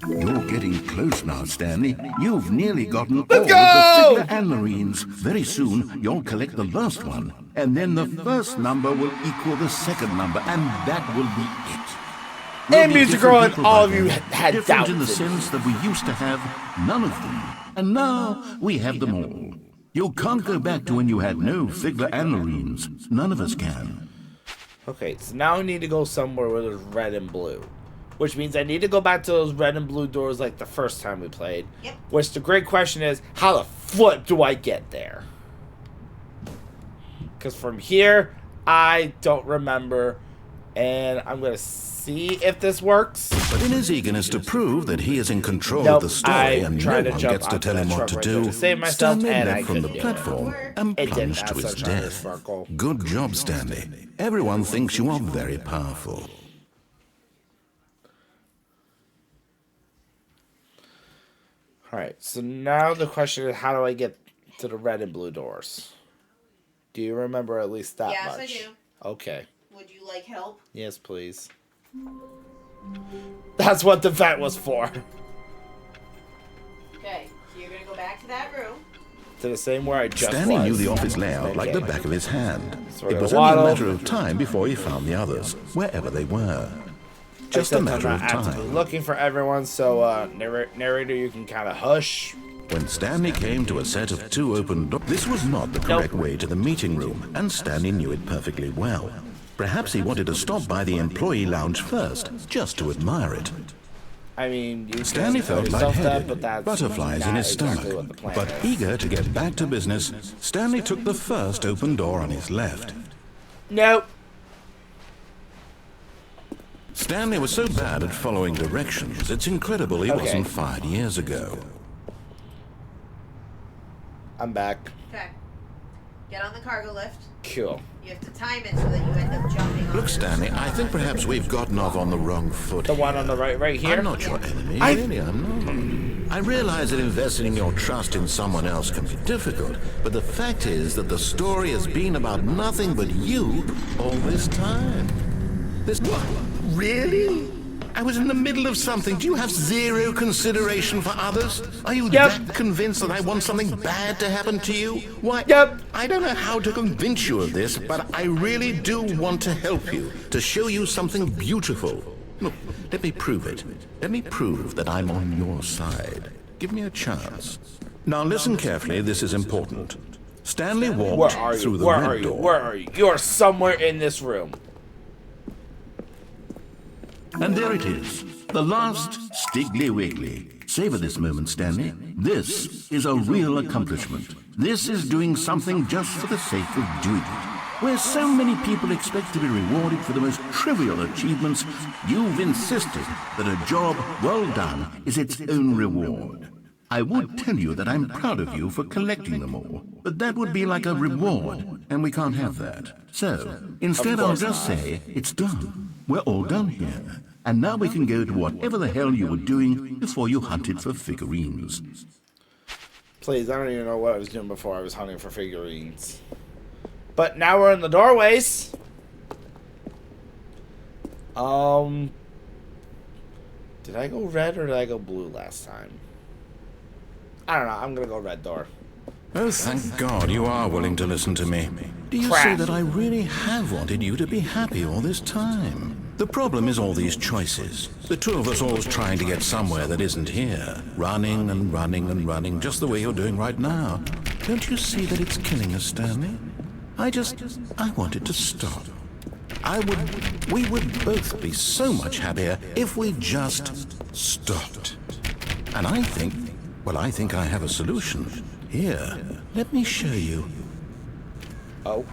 You're getting close now, Stanley. You've nearly gotten all Let's of go! the Figure Marines. Very soon, you'll collect the last one, and then the first number will equal the second number, and that will be it. And be Music different Girl and people all by of you then. had Different doubts in the in me. sense that we used to have none of them, and now we have them all. You can't go back to when you had no Figure Marines. None of us can. Okay, so now I need to go somewhere where there's red and blue. Which means I need to go back to those red and blue doors like the first time we played. Yep. Which the great question is, how the flip do I get there? Because from here, I don't remember. And I'm going to see if this works. But in his eagerness to prove that he is in control Nope, of the story I and no tried to one jump gets to onto tell him that what to truck right there do, to save myself, Stanley and I leapt from the couldn't do it. platform and It did plunged not to his sunshine or death. sparkle. Good job, Stanley. Everyone thinks you are very powerful. Alright, so now the question is, how do I get to the red and blue doors? Do you remember at least that Yes, much? I do. Okay. Would you like help? Yes, please. That's what the vet was for. Okay, so you're gonna go back to that room. To the same where I just Stanley was. knew the office layout like the Okay. back of his hand. So It we're was gonna only a waddle. matter of time before he found the others, wherever they were. Just a Except matter I'm of not actively time. looking for everyone, so narrator, you can kind of hush. When Stanley came to a set of 2 open doors, this was not the correct way to the meeting room, and Stanley knew it perfectly well. Perhaps he wanted to stop by the employee lounge first, just to admire it. I mean, you Stanley can tell felt yourself that, lightheaded, but that's butterflies in not his exactly stomach. what the plan But is. eager to get back to business, Stanley took the first open door on his left. Nope. Stanley was so bad at following directions, it's incredible he Okay. wasn't fired years ago. I'm back. Okay. Get on the cargo lift. Cool. You have to time it so that you end up jumping on Look, it. Stanley, I think perhaps we've gotten off on the wrong foot. The one on the right here? I'm not your enemy, I- really, I'm not. I realize that investing your trust in someone else can be difficult, but the fact is that the story has been about nothing but you all this time. This... What? Really? I was in the middle of something. Do you have zero consideration for others? Are you Yep. that convinced that I want something bad to happen to you? Why, Yep. I don't know how to convince you of this, but I really do want to help you, to show you something beautiful. Look, let me prove it. Let me prove that I'm on your side. Give me a chance. Now listen carefully, this is important. Stanley Where walked are through you? the Where red are you? door. Where are you? You're somewhere in this room. And there it is, the last Stiggly Wiggly. Savor this moment, Stanley. This is a real accomplishment. This is doing something just for the sake of doing it. Where so many people expect to be rewarded for the most trivial achievements, you've insisted that a job well done is its own reward. I would tell you that I'm proud of you for collecting them all, but that would be like a reward, and we can't have that. So, instead I'll just say, it's done. We're all done here. And now we can go to whatever the hell you were doing before you hunted for figurines. Please, I don't even know what I was doing before I was hunting for figurines. But now we're in the doorways. Did I go red or did I go blue last time? I don't know. I'm gonna go red door. Oh, thank God you are willing to listen to me. Do you see that I really have wanted you to be happy all this time? The problem is all these choices. The two of us always trying to get somewhere that isn't here. Running and running and running, just the way you're doing right now. Don't you see that it's killing us, Stanley? I want it to stop. We would both be so much happier if we just stopped. And I think I have a solution. Here, let me show you. Oh.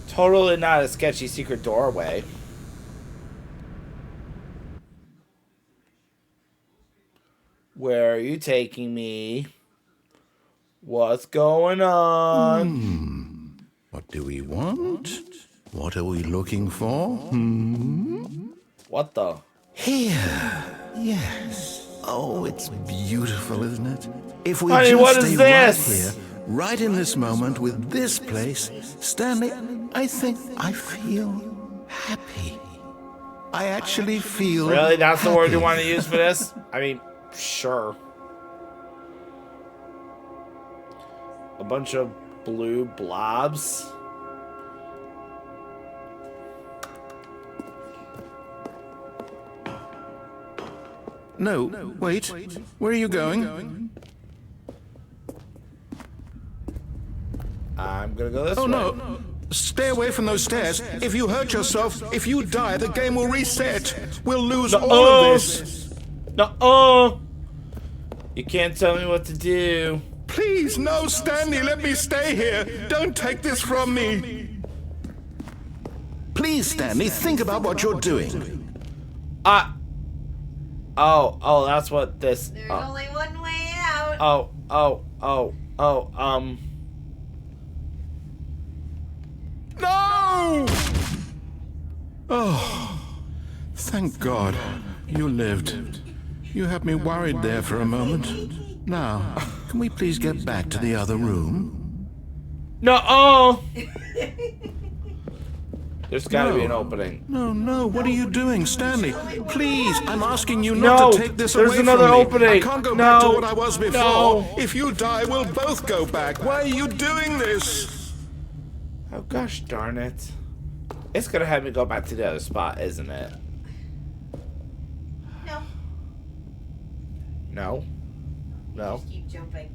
Totally not a sketchy secret doorway. Where are you taking me? What's going on? What do we want? What are we looking for? What the? Here. Yes. Oh, it's beautiful, isn't it? If we Honey, just what is stay this? right here, right in this moment with this place, Stanley, I think I feel happy. I actually feel Really? That's happy. the word you want to use for this? I mean, sure. A bunch of blue blobs. No, wait. Where are you going? I'm gonna go this Oh, way. no. Stay away from those stairs. If you hurt yourself, if you die, the game will reset. We'll lose all of this. No. You can't tell me what to do. Please, no, Stanley, let me stay here. Don't take this from me. Please, Stanley, think about what you're doing. Oh, that's what this. There's only one way out. No! Oh, thank God you lived. You had me worried there for a moment. Now, can we please get back to the other room? No. There's gotta be an opening. No, what are you doing, Stanley? Please, I'm asking you No, not to take this away there's from another me. opening. I can't go back to No, what I was before. no. If you die, we'll both go back. Why are you doing this? Oh gosh darn it. It's gonna have me go back to the other spot, isn't it? No. No? Just keep jumping.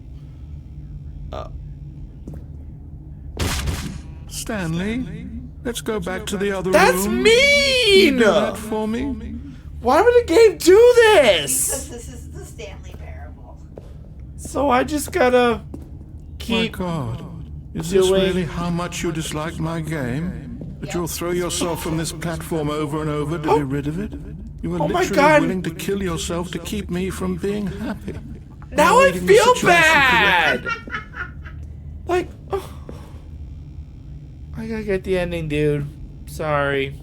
Stanley, let's go back to the other That's room. mean! Do that for me. Why would the game do this? Because this is the Stanley parable. So I just gotta keep. My God, is this doing- really how much you dislike my game? That you'll throw yourself from this platform over and over to be rid of it? You are Oh my literally God. willing to kill yourself to keep me from being happy. Now I Reading the feel situation bad! Like, oh. I gotta get the ending, dude. Sorry.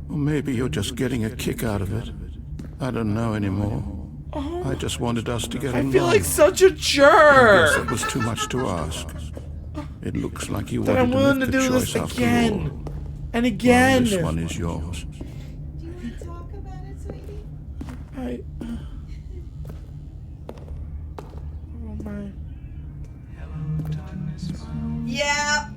Or maybe you're just getting a kick out of it. I don't know anymore. I just wanted us to get I along. feel like such a I guess jerk! that was too much to ask. It looks like you That wanted I'm to willing make to the do choice this after again. all. And Well, again. this one is yours. Do you want to talk about it, sweetie? Oh my. Yeah.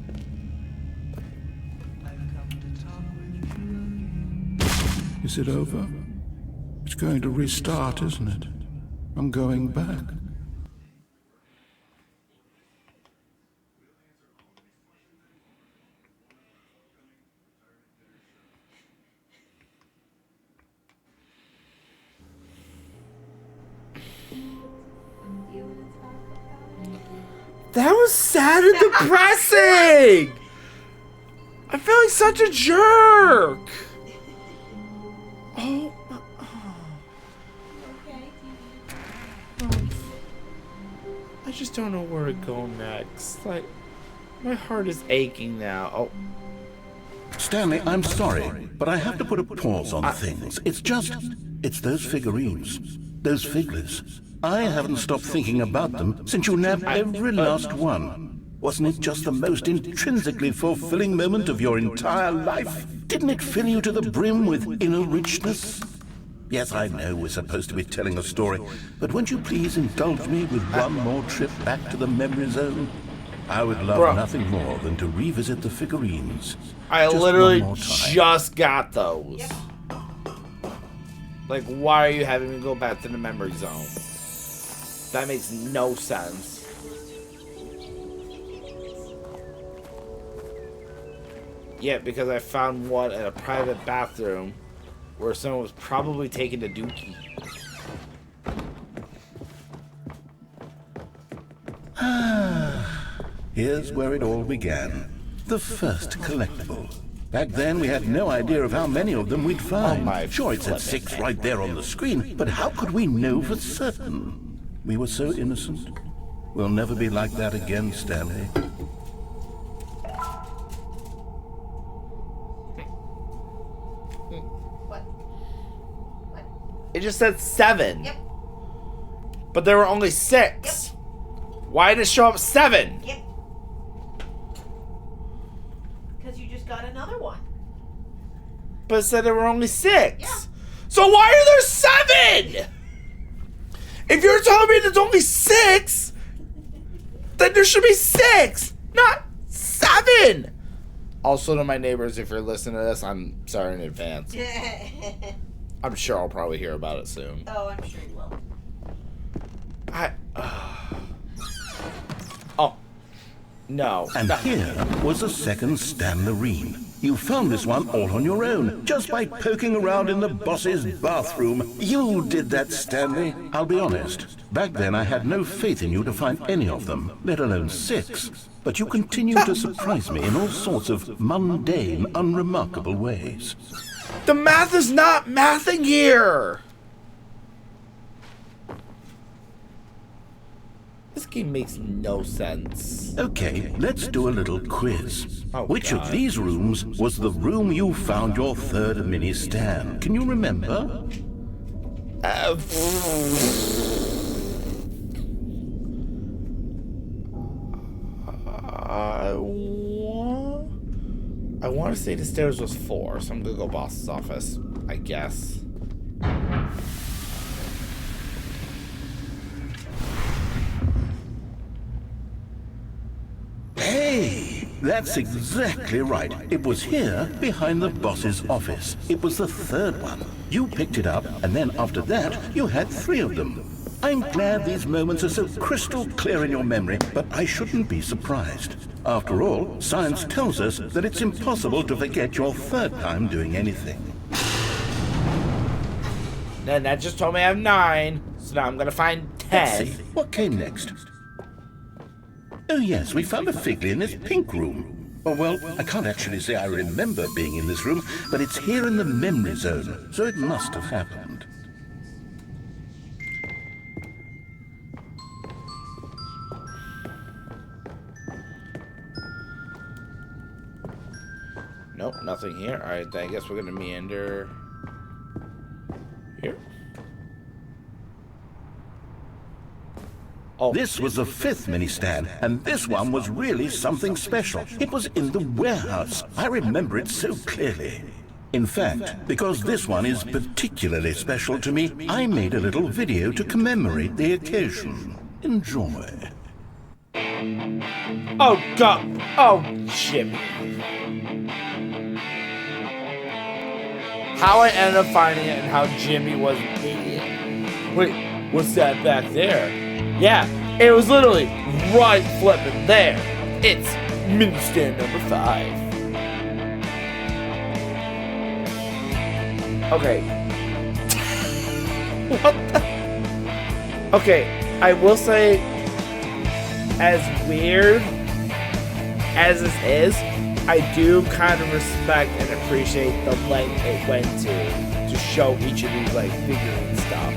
Is it over? It's going to restart, isn't it? I'm going back. That was sad and depressing! I feel like such a jerk! Oh, Okay. I just don't know where to go next. Like, my heart is aching now. Oh, Stanley, I'm sorry, but I have to put a pause on things. It's those figurines, those figures. I haven't stopped thinking about them since you nabbed every last one. Wasn't it just the most intrinsically fulfilling moment of your entire life? Didn't it fill you to the brim with inner richness? Yes, I know we're supposed to be telling a story, but won't you please indulge me with one more trip back to the memory zone? I would love nothing more than to revisit the figurines. I literally just got those. Yep. Like, why are you having me go back to the memory zone? That makes no sense. Yeah, because I found one in a private bathroom where someone was probably taking a dookie. Here's where it all began. The first collectible. Back then, we had no idea of how many of them we'd find. Sure, it said 6 right there on the screen, but how could we know for certain? We were so innocent. We'll never be like that again, Stanley. What? It just said 7. Yep. But there were only 6. Yep. Why did it show up 7? Yep. Because you just got another one. But it said there were only 6. Yeah. So why are there 7? If you're telling me there's only 6, then there should be 6, not 7. Also, to my neighbors, if you're listening to this, I'm sorry in advance. I'm sure I'll probably hear about it soon. Oh, I'm sure you will. Oh. No. And here was a second Stanley. You found this one all on your own, just by poking around in the boss's bathroom. You did that, Stanley. I'll be honest. Back then, I had no faith in you to find any of them, let alone 6. But you continue to surprise me in all sorts of mundane, unremarkable ways. The math is not mathing here. This game makes no sense. Okay, let's do a little quiz. Oh, Which God. of these rooms was the room you found your third mini Stan? Can you remember? I want to say the stairs was 4, so I'm gonna go boss's office, I guess. Hey, that's exactly right. It was here, behind the boss's office. It was the third one. You picked it up, and then after that, you had 3 of them. I'm glad these moments are so crystal clear in your memory, but I shouldn't be surprised. After all, science tells us that it's impossible to forget your third time doing anything. Then that just told me I have 9, so now I'm gonna find Let's 10. see, what came next? Oh yes, we found a Figley in this pink room. Oh well, I can't actually say I remember being in this room, but it's here in the memory zone, so it must have happened. Nope, nothing here. Alright, I guess we're gonna meander here. Oh, This was the 5th mini stand, and this one was really something special. It was in the warehouse. I remember it so clearly. In fact, because this one is particularly special to me, I made a little video to commemorate the occasion. Enjoy. oh God! Oh, Jimmy! How I ended up finding it and how Jimmy was an idiot. Wait, what's that back there? Yeah, it was literally right flipping there. It's mini stand number 5. Okay. What the? Okay, I will say, as weird as this is, I do kind of respect and appreciate the length it went to show each of these, like, figurine stuff.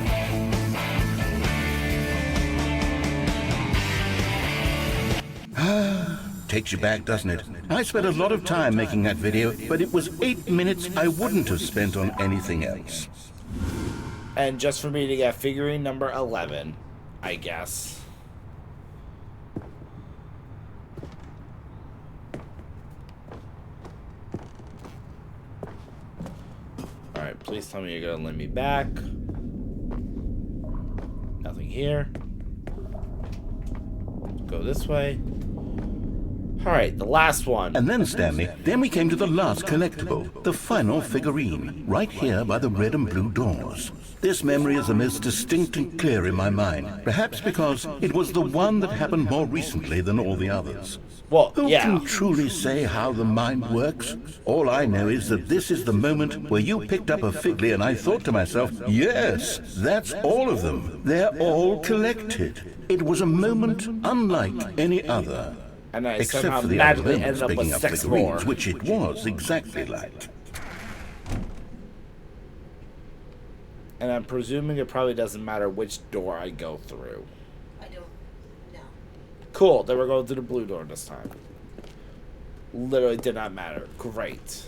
Takes you back, doesn't it? I spent a lot of time making that video, but it was 8 minutes I wouldn't have spent on anything else. And just for me to get figurine number 11, I guess. Please tell me you're gonna let me back. Nothing here. Go this way. Alright, the last one. And then, Stanley, then we came to the last collectible, the final figurine, right here by the red and blue doors. This memory is the most distinct and clear in my mind, perhaps because it was the one that happened more recently than all the others. Well, Who yeah. can truly say how the mind works? All I know is that this is the moment where you picked up a Figley and I thought to myself, yes, that's all of them. They're all collected. It was a moment unlike any other. And I Except somehow for the other magically moments ended up picking with up 6 more. figurines, which it was exactly like. And I'm presuming it probably doesn't matter which door I go through. I don't know. Cool, then we're going through the blue door this time. Literally did not matter. Great.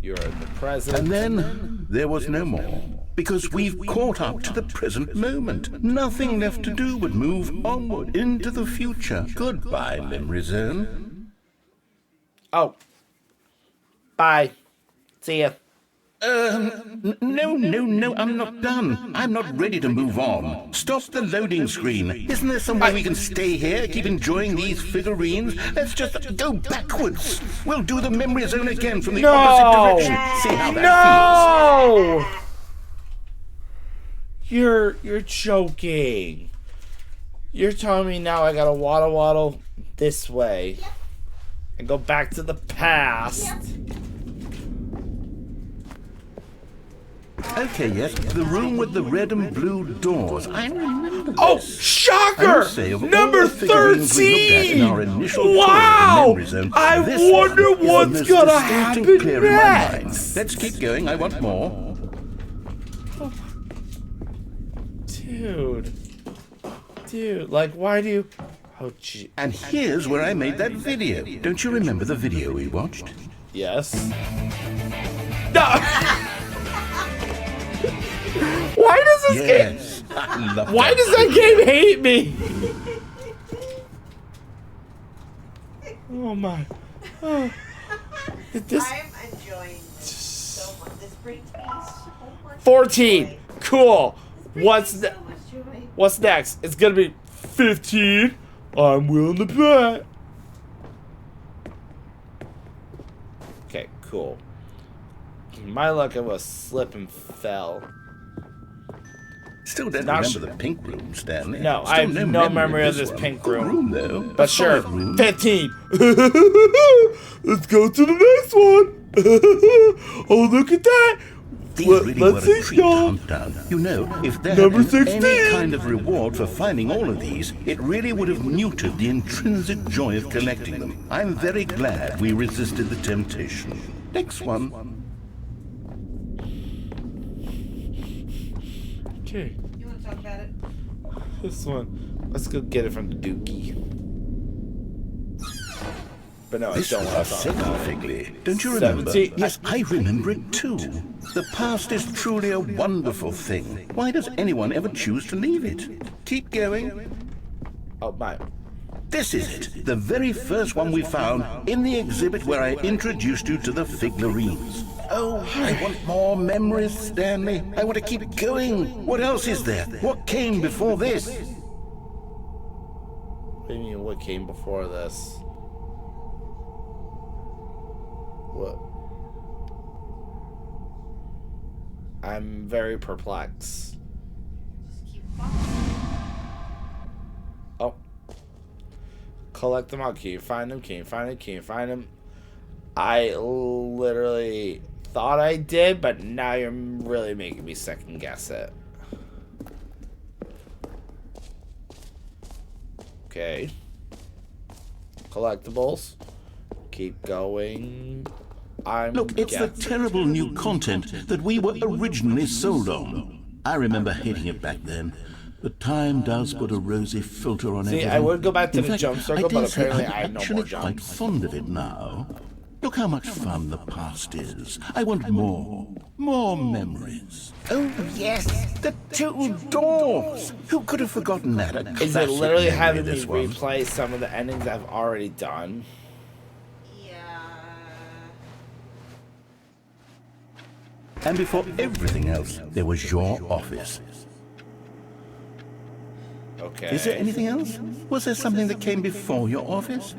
You're in the present. And then there was no more. Because we've caught up to the present moment. Nothing left to do but move onward into the future. Goodbye, Memory Zone. Oh. Bye. See ya. No, I'm not done. I'm not ready to move on. Stop the loading screen. Isn't there some way we can stay here, keep enjoying these figurines? Let's just go backwards. We'll do the Memory Zone again from the opposite direction. See how that feels. No! You're joking. You're telling me now I gotta waddle this way and go back to the past. Okay, yes, the room with the red and blue doors. I remember this. Oh, I shocker! would say of all Number the figurines we looked at in our 13! initial tour of the Wow! Memory Zone, I this wonder one is what's the most gonna distinct and happen clear in my mind. next. Let's keep going. I want more. Dude, like, why do you... Oh, gee. And here's where I made that video. Don't you remember the video we watched? Yes. No! Why does this game... Yes, I love Why that does that game hate me? Oh, my... Oh. This... I'm enjoying this so much. This brings me so much 14. joy. Cool. What's So the... much joy. What's next? It's gonna be 15. I'm willing to bet. Okay, cool. My luck, it was slip and fell. Still don't Not remember the pink room, Stanley. No, Still I have no memory of this one. pink Good room. though. But A sure, solid room. 15. Let's go to the next one. Oh, look at that. These really were Let's a see, treat to y'all. hunt down. You know, if there Number had been 16. any kind of reward for finding all of these, it really would have muted the intrinsic joy of collecting them. I'm very glad we resisted the temptation. Next one. Okay, You want to talk about it? this one. Let's go get it from the dookie. But no, This I was don't our want to talk second about it. Figley. Don't you remember? 17. Yes, I remember it too. The past is truly a wonderful thing. Why does anyone ever choose to leave it? Keep going. Oh, my. This is it, the very first one we found in the exhibit where I introduced you to the figurines. Oh, I want more memories, Stanley. I want to keep going. What else is there? What came before this? What do you mean, what came before this? What? I'm very perplexed. Just keep following. Oh. Collect them all. Can you find them? Can you find them? Can you find them? I literally thought I did, but now you're really making me second guess it. Okay. Collectibles. Keep going. Look, it's the terrible new content that we were originally sold on. I remember hating it back then. But time does put a rosy filter on everything. I would go back to In the fact, jump circle, I dare but say apparently I'm I have no actually more quite jumps. fond of it now. Look how much fun the past is. I want more. More memories. Oh, yes. The two doors. Who could have forgotten that? A Is it classic literally memory, having me this one. replay some of the endings I've already done? Yeah. And before everything else, there was your office. Okay. Is there anything else? Was there something that came before your office?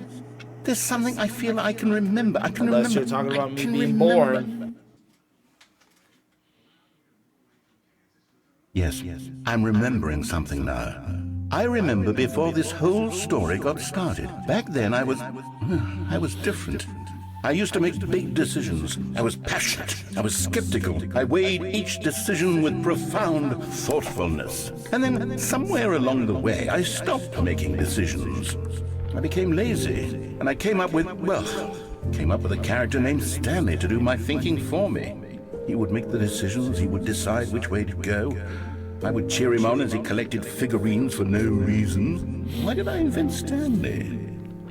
There's something I feel I can remember. I can Unless remember. you're talking about me can being remember. born. Yes, I'm remembering something now. I remember before this whole story got started. Back then I was different. I used to make big decisions. I was passionate. I was skeptical. I weighed each decision with profound thoughtfulness. And then somewhere along the way, I stopped making decisions. I became lazy, and I came up with a character named Stanley to do my thinking for me. He would make the decisions, he would decide which way to go. I would cheer him on as he collected figurines for no reason. Why did I invent Stanley?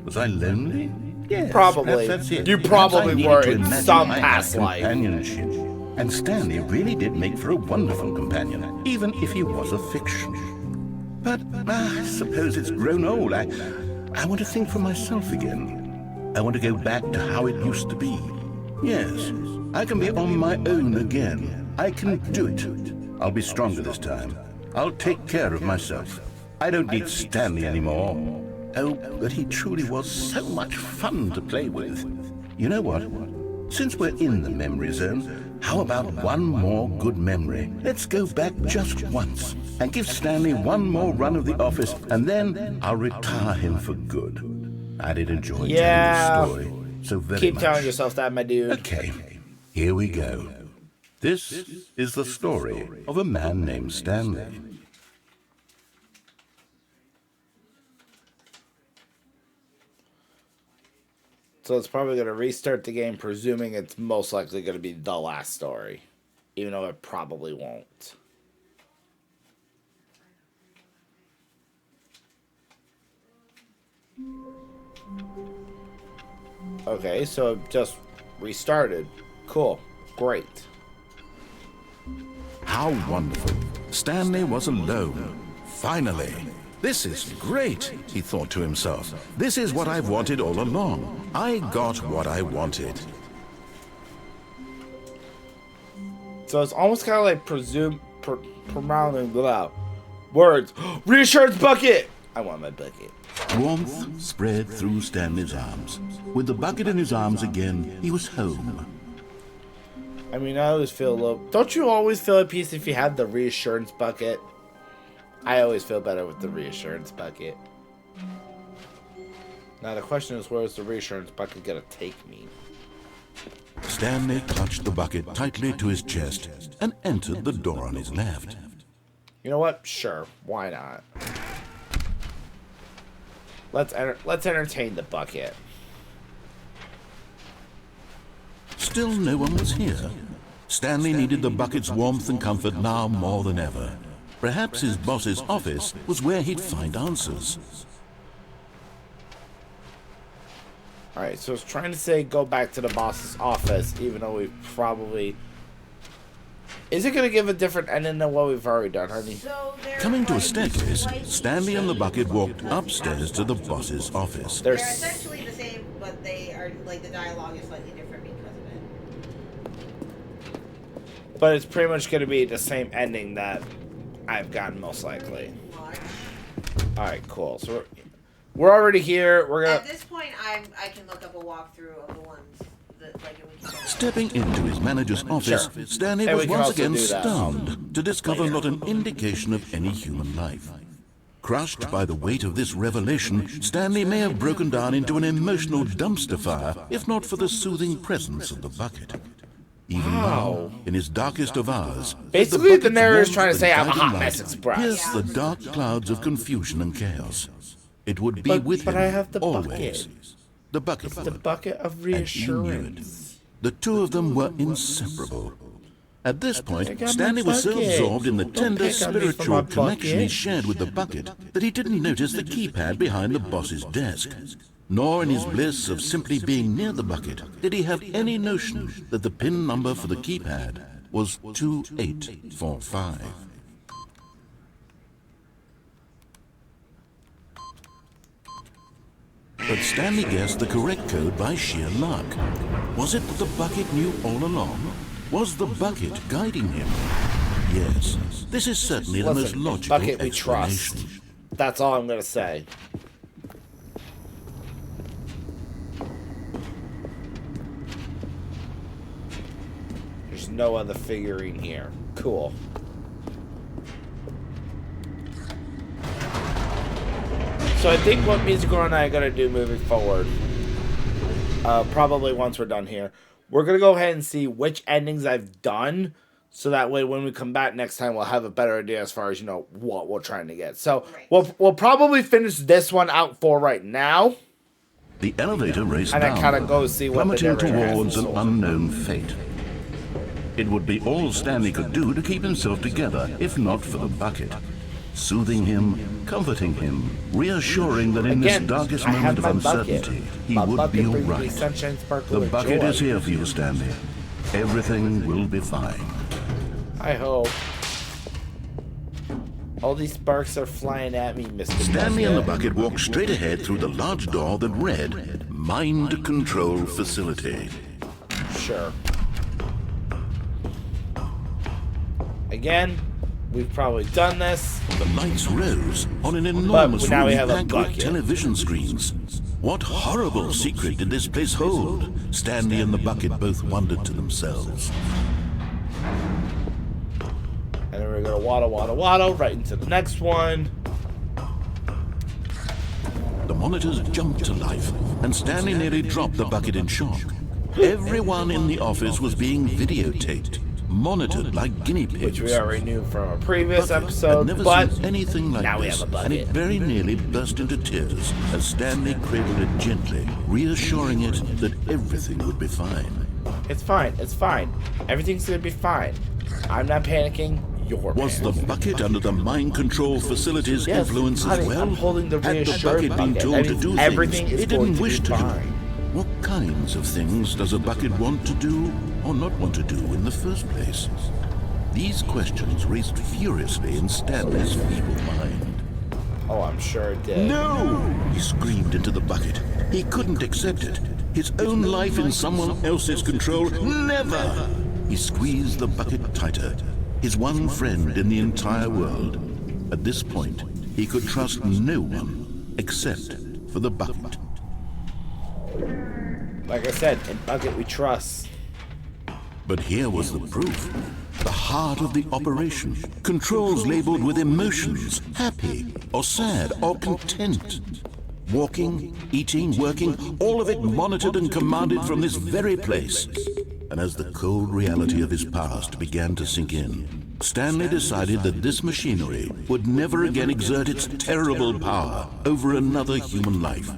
Was I lonely? Yes, Probably. perhaps that's it. You Perhaps I probably needed were to in imagine some I had past life. companionship. And Stanley really did make for a wonderful companion, even if he was a fiction. But I suppose it's grown old. I want to think for myself again. I want to go back to how it used to be. Yes, I can be on my own again. I can do it. I'll be stronger this time. I'll take care of myself. I don't need Stanley anymore. Oh, but he truly was so much fun to play with. You know what? Since we're in the memory zone, how about one more good memory? Let's go back just once and give Stanley one more run of the office, and then I'll retire him for good. I did enjoy telling the story so very Keep much. telling yourself that, my dude. Okay, here we go. This is the story of a man named Stanley. So it's probably going to restart the game, presuming it's most likely going to be the last story. Even though it probably won't. Okay, so it just restarted. Cool. Great. How wonderful. Stanley was alone. Finally. This is great, he thought to himself. This is what I've wanted all along. I got what I wanted. So it's almost kind of like pronouncing words. Reassurance bucket! I want my bucket. Warmth spread through Stanley's arms. With the bucket in his arms again, he was home. I mean, I always feel a little... Don't you always feel at peace if you have the reassurance bucket? I always feel better with the reassurance bucket. Now the question is, where is the reassurance bucket gonna take me? Stanley clutched the bucket tightly to his chest and entered the door on his left. You know what? Sure. Why not? Let's entertain the bucket. Still no one was here. Stanley needed the bucket's warmth and comfort now more than ever. Perhaps his boss's office was where he'd find answers. Alright, so it's trying to say go back to the boss's office, even though we probably... Is it going to give a different ending than what we've already done, honey? So Coming to a staircase, Stanley and the bucket walked upstairs to the boss's office. They're essentially the same, but they are like the dialogue is slightly different because of it. But it's pretty much going to be the same ending that I've gotten most likely. Alright, cool. So we're already here. We're gonna... At this point, I can look up a walkthrough of the ones that and we can... Stepping into his manager's office, Sure. Stanley And was we can once also again do that. stunned to discover not an indication of any human life. Crushed by the weight of this revelation, Stanley may have broken down into an emotional dumpster fire, if not for the soothing presence of the bucket. Even now, in his darkest of hours, Basically, the bucket's narrator's warmth trying to and say I'm a guiding hot light mess express. pierced the dark clouds of confusion and chaos. It would be with but him I have the always. bucket. The bucket. The bucket of And he knew it. reassurance. The two of them were inseparable. At this point, Pick up my Stanley was so bucket. absorbed in the Don't tender pick on me for my spiritual connection he bucket. shared with the bucket that he didn't notice the keypad behind the boss's desk. Nor in his bliss of simply being near the bucket did he have any notion that the PIN number for the keypad was 2845. But Stanley guessed the correct code by sheer luck. Was it that the bucket knew all along? Was the bucket guiding him? Yes, this is certainly the most Listen, logical bucket we trust. explanation. That's all I'm gonna say. There's no other figurine here. Cool. So I think what Musical and I are gonna do moving forward, probably once we're done here, we're gonna go ahead and see which endings I've done, so that way when we come back next time, we'll have a better idea as far as, you know, what we're trying to get. So we'll probably finish this one out for right now. The elevator raced And then down, kinda go see what the plummeting narrator has towards in an store. unknown fate. It would be all Stanley could do to keep himself together, if not for the bucket. Soothing him, comforting him, reassuring that in Again, this darkest I have moment of my bucket. uncertainty, he My would bucket be all brings me right. sunshine, sparkle, The and bucket joy. is here for you, Stanley. Everything will be fine. I hope. All these sparks are flying at me, Mr. Stanley and the bucket walked straight ahead through the large door that read, Mind Control Facility. Sure. Again, we've probably done this. The lights rose on an enormous now we room have a packed with bucket. television screens. What horrible secret did this place hold? Stanley and the bucket both wondered to themselves. And then we're gonna waddle right into the next one. The monitors jumped to life, and Stanley nearly dropped the bucket in shock. Everyone in the office was being videotaped, monitored like guinea pigs. Which we already knew from a previous Bucket episode, had never but seen anything like now we this, have a and it bucket. very nearly burst into tears as Stanley cradled it gently, reassuring it that everything would be fine. It's fine, it's fine. Everything's gonna be fine. I'm not panicking, you're Was the panicking. bucket under the mind control facility's Yes, influence honey, as well? I'm holding the Had the reassured bucket been bucket. told That to means do everything things is it going didn't to wish be to fine. do? What kinds of things does a bucket want to do or not want to do in the first place? These questions raced furiously in Stanley's feeble mind. Oh, I'm sure it did. No! He screamed into the bucket. He couldn't accept it. His own life in someone else's control. Never! He squeezed the bucket tighter. His one friend in the entire world. At this point, he could trust no one except for the bucket. Like I said, in Bucket we trust. But here was the proof. The heart of the operation. Controls labeled with emotions. Happy, or sad, or content. Walking, eating, working, all of it monitored and commanded from this very place. And as the cold reality of his past began to sink in, Stanley decided that this machinery would never again exert its terrible power over another human life.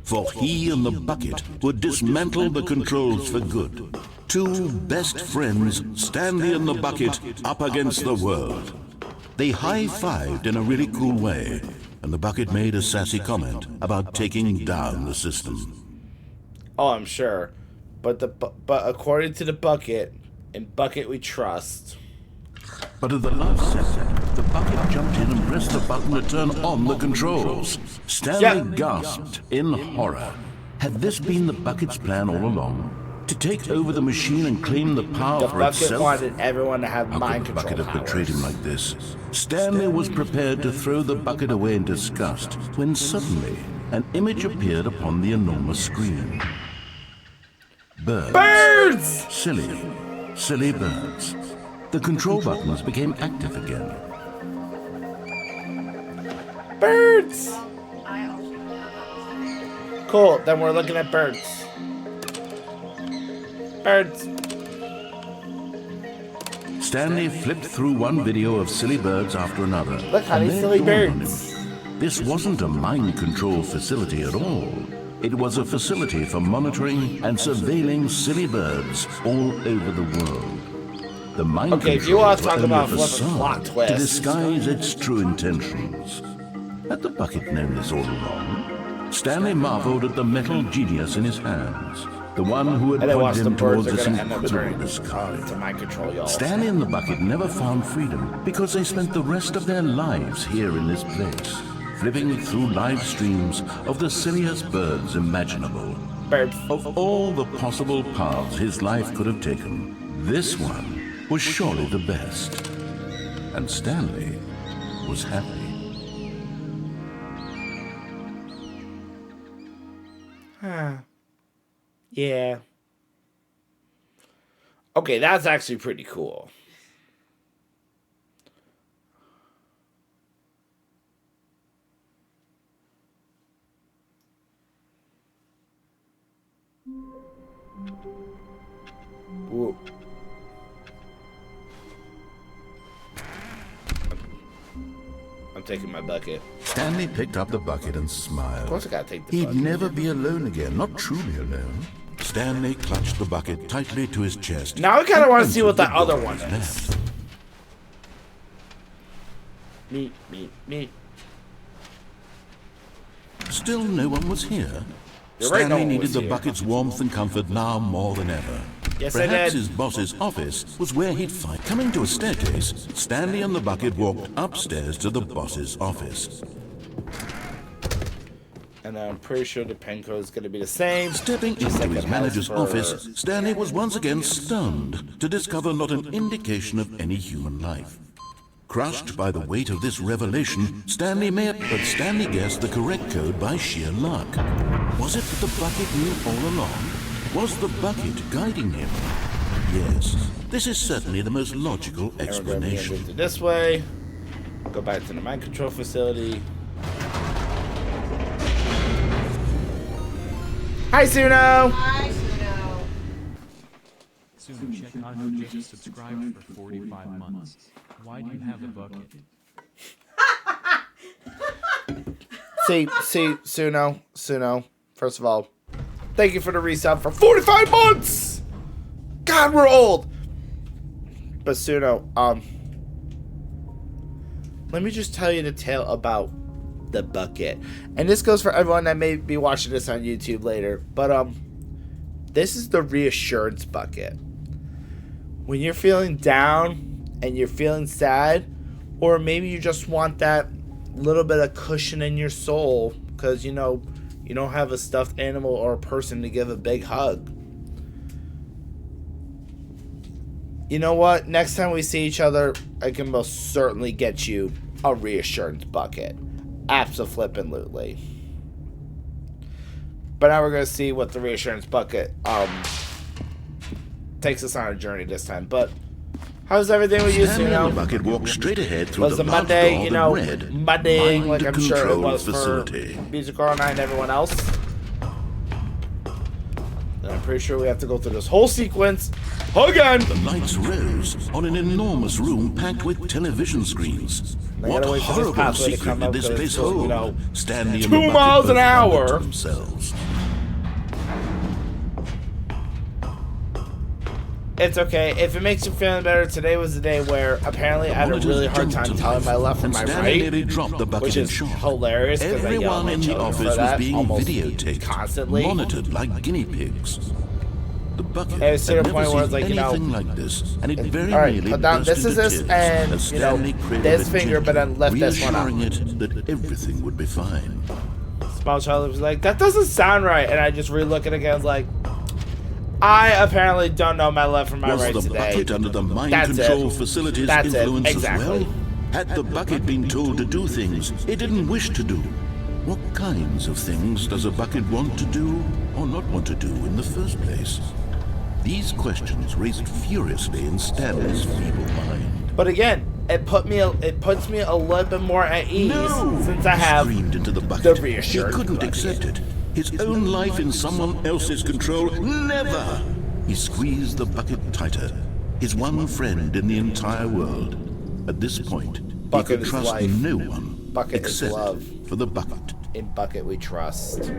For he and the bucket would dismantle the controls for good. Two best friends, Stanley and the bucket, up against the world. They high-fived in a really cool way, and the bucket made a sassy comment about taking down the system. Oh, I'm sure. But according to the bucket, in Bucket we trust. But at the last second, the bucket jumped in and pressed the button to turn on the controls. Stanley gasped in horror. Had this been the bucket's plan all along? To take over the machine and claim the power The for bucket itself? wanted everyone to have How mind could the control bucket have betrayed him powers. like this? Stanley was prepared to throw the bucket away in disgust when suddenly an image appeared upon the enormous screen. Birds. Birds! Silly birds. The control buttons became active again. Birds! I also know. Cool, then we're looking at birds. Birds. Stanley flipped through one video of silly birds after another. Look, honey, and then silly it dawned on birds. him, this wasn't a mind control facility at all. It was a facility for monitoring and surveilling silly birds all over the world. The mind Okay, if you controls want to were talk only about a flipping plot facade to twists. disguise its true intentions. Had the bucket known this all along? Stanley marveled at the metal genius in his hands, the one who had And then watch pointed the him birds towards are this going to end up incredible turning discovery. to mind control, y'all. Stanley and the bucket never found freedom because they spent the rest of their lives here in this place, flipping through live streams of the silliest birds imaginable. Birds. Of all the possible paths his life could have taken, This one was surely the best. And Stanley was happy. Yeah. Okay, that's actually pretty cool. Whoa. I'm taking my bucket. Stanley picked up the bucket and smiled. Of course I gotta take the He'd bucket. never be alone again, not truly alone. Stanley clutched the bucket tightly to his chest. Now I kind of want to see what the entered other door one on his is. left. Me. Still no one was here. You're right, no Stanley one needed was the here. bucket's warmth and comfort now more than ever. Yes, I Perhaps did. his boss's office was where he'd find. Coming to a staircase, Stanley and the bucket walked upstairs to the boss's office. And I'm pretty sure the pen code is going to be the same. Stepping Just into like his it has manager's for- office, Stanley was once again stunned to discover not an indication of any human life. Crushed by the weight of this revelation, Stanley guessed the correct code by sheer luck. Was it that the bucket knew all along? Was the bucket guiding him? Yes, this is certainly the most logical And we're going to be explanation. able to this way. Go back to the mind control facility. Hi, Suno! Hi, Suno. Soon Chicago just subscribed for 45 months. Why do you have a bucket? See, Suno. First of all, thank you for the resub for 45 months! God, we're old! But Suno, let me just tell you the tale about the bucket. And this goes for everyone that may be watching this on YouTube later. But, this is the reassurance bucket. When you're feeling down and you're feeling sad, or maybe you just want that little bit of cushion in your soul because, you know, you don't have a stuffed animal or a person to give a big hug. You know what? Next time we see each other, I can most certainly get you a reassurance bucket. Abso-flippin'-lutely. But now we're going to see what the reassurance bucket takes us on a journey this time. But how's everything with you, Stanley and the Suno? bucket walked straight ahead through Was the the large Monday, door you that know, read, Monday Mind like I'm sure it Control was Facility. for Music Girl and I and everyone else? And I'm pretty sure we have to go through this whole sequence again. The lights rose on an enormous room packed with television screens. I What gotta wait for this horrible pathway to secret come did up this 'cause place it's supposed to, hold? you know, Stanley and 2 the bucket miles an both wondered hour. to themselves. It's okay. If it makes you feeling better, today was the day where apparently I had a Monitors really hard jumped time to telling life, my left from and my Stanley right, nearly dropped the bucket which in is shock. hilarious because I yell at Everyone my in the children office for was that being almost videotaped, constantly. monitored like guinea pigs. The bucket And it's to had the point never where it's seen like, you know, anything like this, and it very all right, nearly put down burst this is into this, tears and as you know, Stanley cradled this it finger, but then gently, lift this one up. reassuring it that everything would be fine. Small child was like, that doesn't sound right, and I just re-look at it again. I was like, I apparently don't know my left from my Was right the today. bucket under the mind That's control it. facility's That's it, influence exactly. as well? Had the bucket been told to do things it didn't wish to do? What kinds of things does a bucket want to do or not want to do in the first place? These questions raced furiously in Stanley's feeble mind. But again, it puts me a little bit more at ease since I He have screamed into the the bucket. He reassurance couldn't bucket. accept it. His own life in someone else's control, never! He squeezed the bucket tighter. His one friend in the entire world. At this point, Bucket he could is trust life. no one Bucket is except love. for the bucket. In Bucket we trust.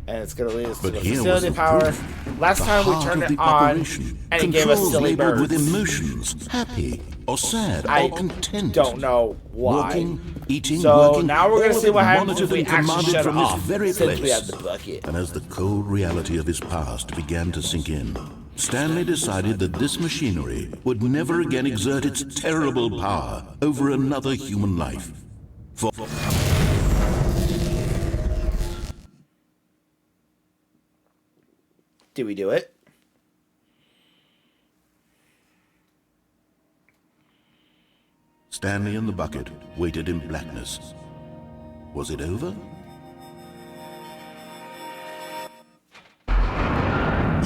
And it's gonna lead us to But the here was facility the power. proof. Last The time we heart turned of it the on, operation. and it gave us Controls silly labeled birds. with emotions, happy or sad I or content. don't know why. Walking, eating, So working, now we're all gonna of see it what happens monitored if we and actually commanded shut it from this off, very since we place. have the bucket. And as the cold reality of his past began to sink in, Stanley decided that this machinery would never again exert its terrible power over another human life. For Did we do it? Stanley and the bucket waited in blackness. Was it over?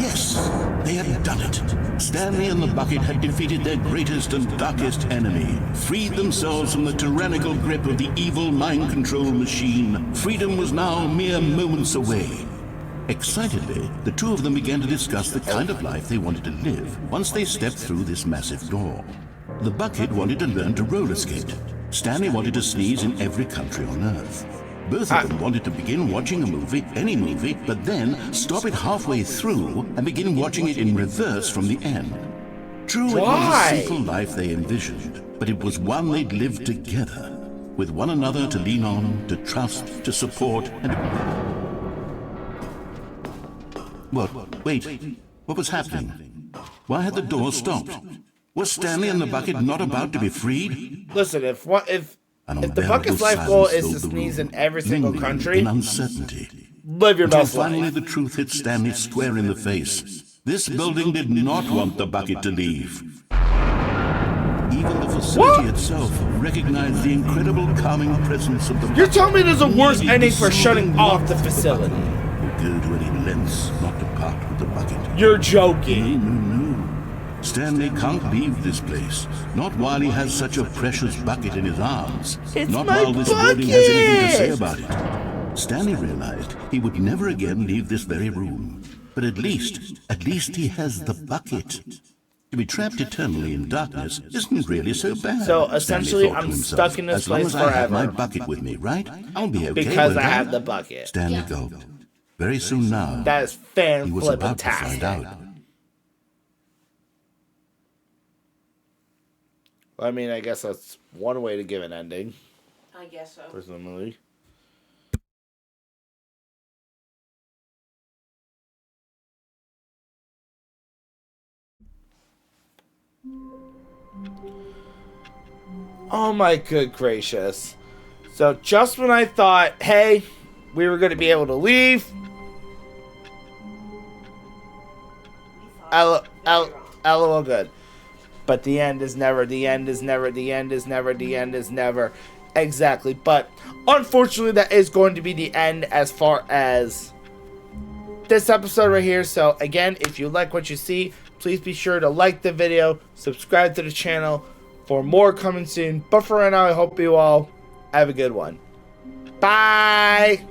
Yes, they had done it. Stanley and the bucket had defeated their greatest and darkest enemy, freed themselves from the tyrannical grip of the evil mind control machine. Freedom was now mere moments away. Excitedly, the two of them began to discuss the kind of life they wanted to live once they stepped through this massive door. The bucket wanted to learn to roller skate. Stanley wanted to sneeze in every country on Earth. Both of them wanted to begin watching a movie, any movie, but then stop it halfway through and begin watching it in reverse from the end. True, it was a simple life they envisioned, but it was one they'd lived together, with one another to lean on, to trust, to support, and... What? Wait. What was happening? Why had the door stopped? Was Stanley and the bucket not about to be freed? Listen, if the bucket's life goal is to sneeze in every single country, in uncertainty, live your best life. Finally the truth hit Stanley square in the face. This building did not want the bucket to leave. Even the facility itself recognized the incredible calming presence of the bucket. You're telling me there's a worse ending for shutting off the facility? Go to any lengths not to part with the bucket. You're joking. No. Stanley can't leave this place. Not while he has such a precious bucket in his arms. It's not my while this building has anything to say about it. Stanley realized he would never again leave this very room. But at least he has the bucket. To be trapped eternally in darkness isn't really so bad. So essentially, Stanley thought to I'm himself, stuck in this as long place as I have forever. my bucket with me, right? I'll be okay Because with I that. have the bucket. Stanley gulped. Very soon now, That is he was about to find fan-flip-tastic. out. I mean, I guess that's one way to give an ending, I guess so. presumably. Oh my good gracious. So just when I thought, hey, we were going to be able to leave, LOL good. But the end is never, the end is never, the end is never, the end is never. Exactly. But unfortunately, that is going to be the end as far as this episode right here. So again, if you like what you see, please be sure to like the video, subscribe to the channel for more coming soon. But for right now, I hope you all have a good one. Bye!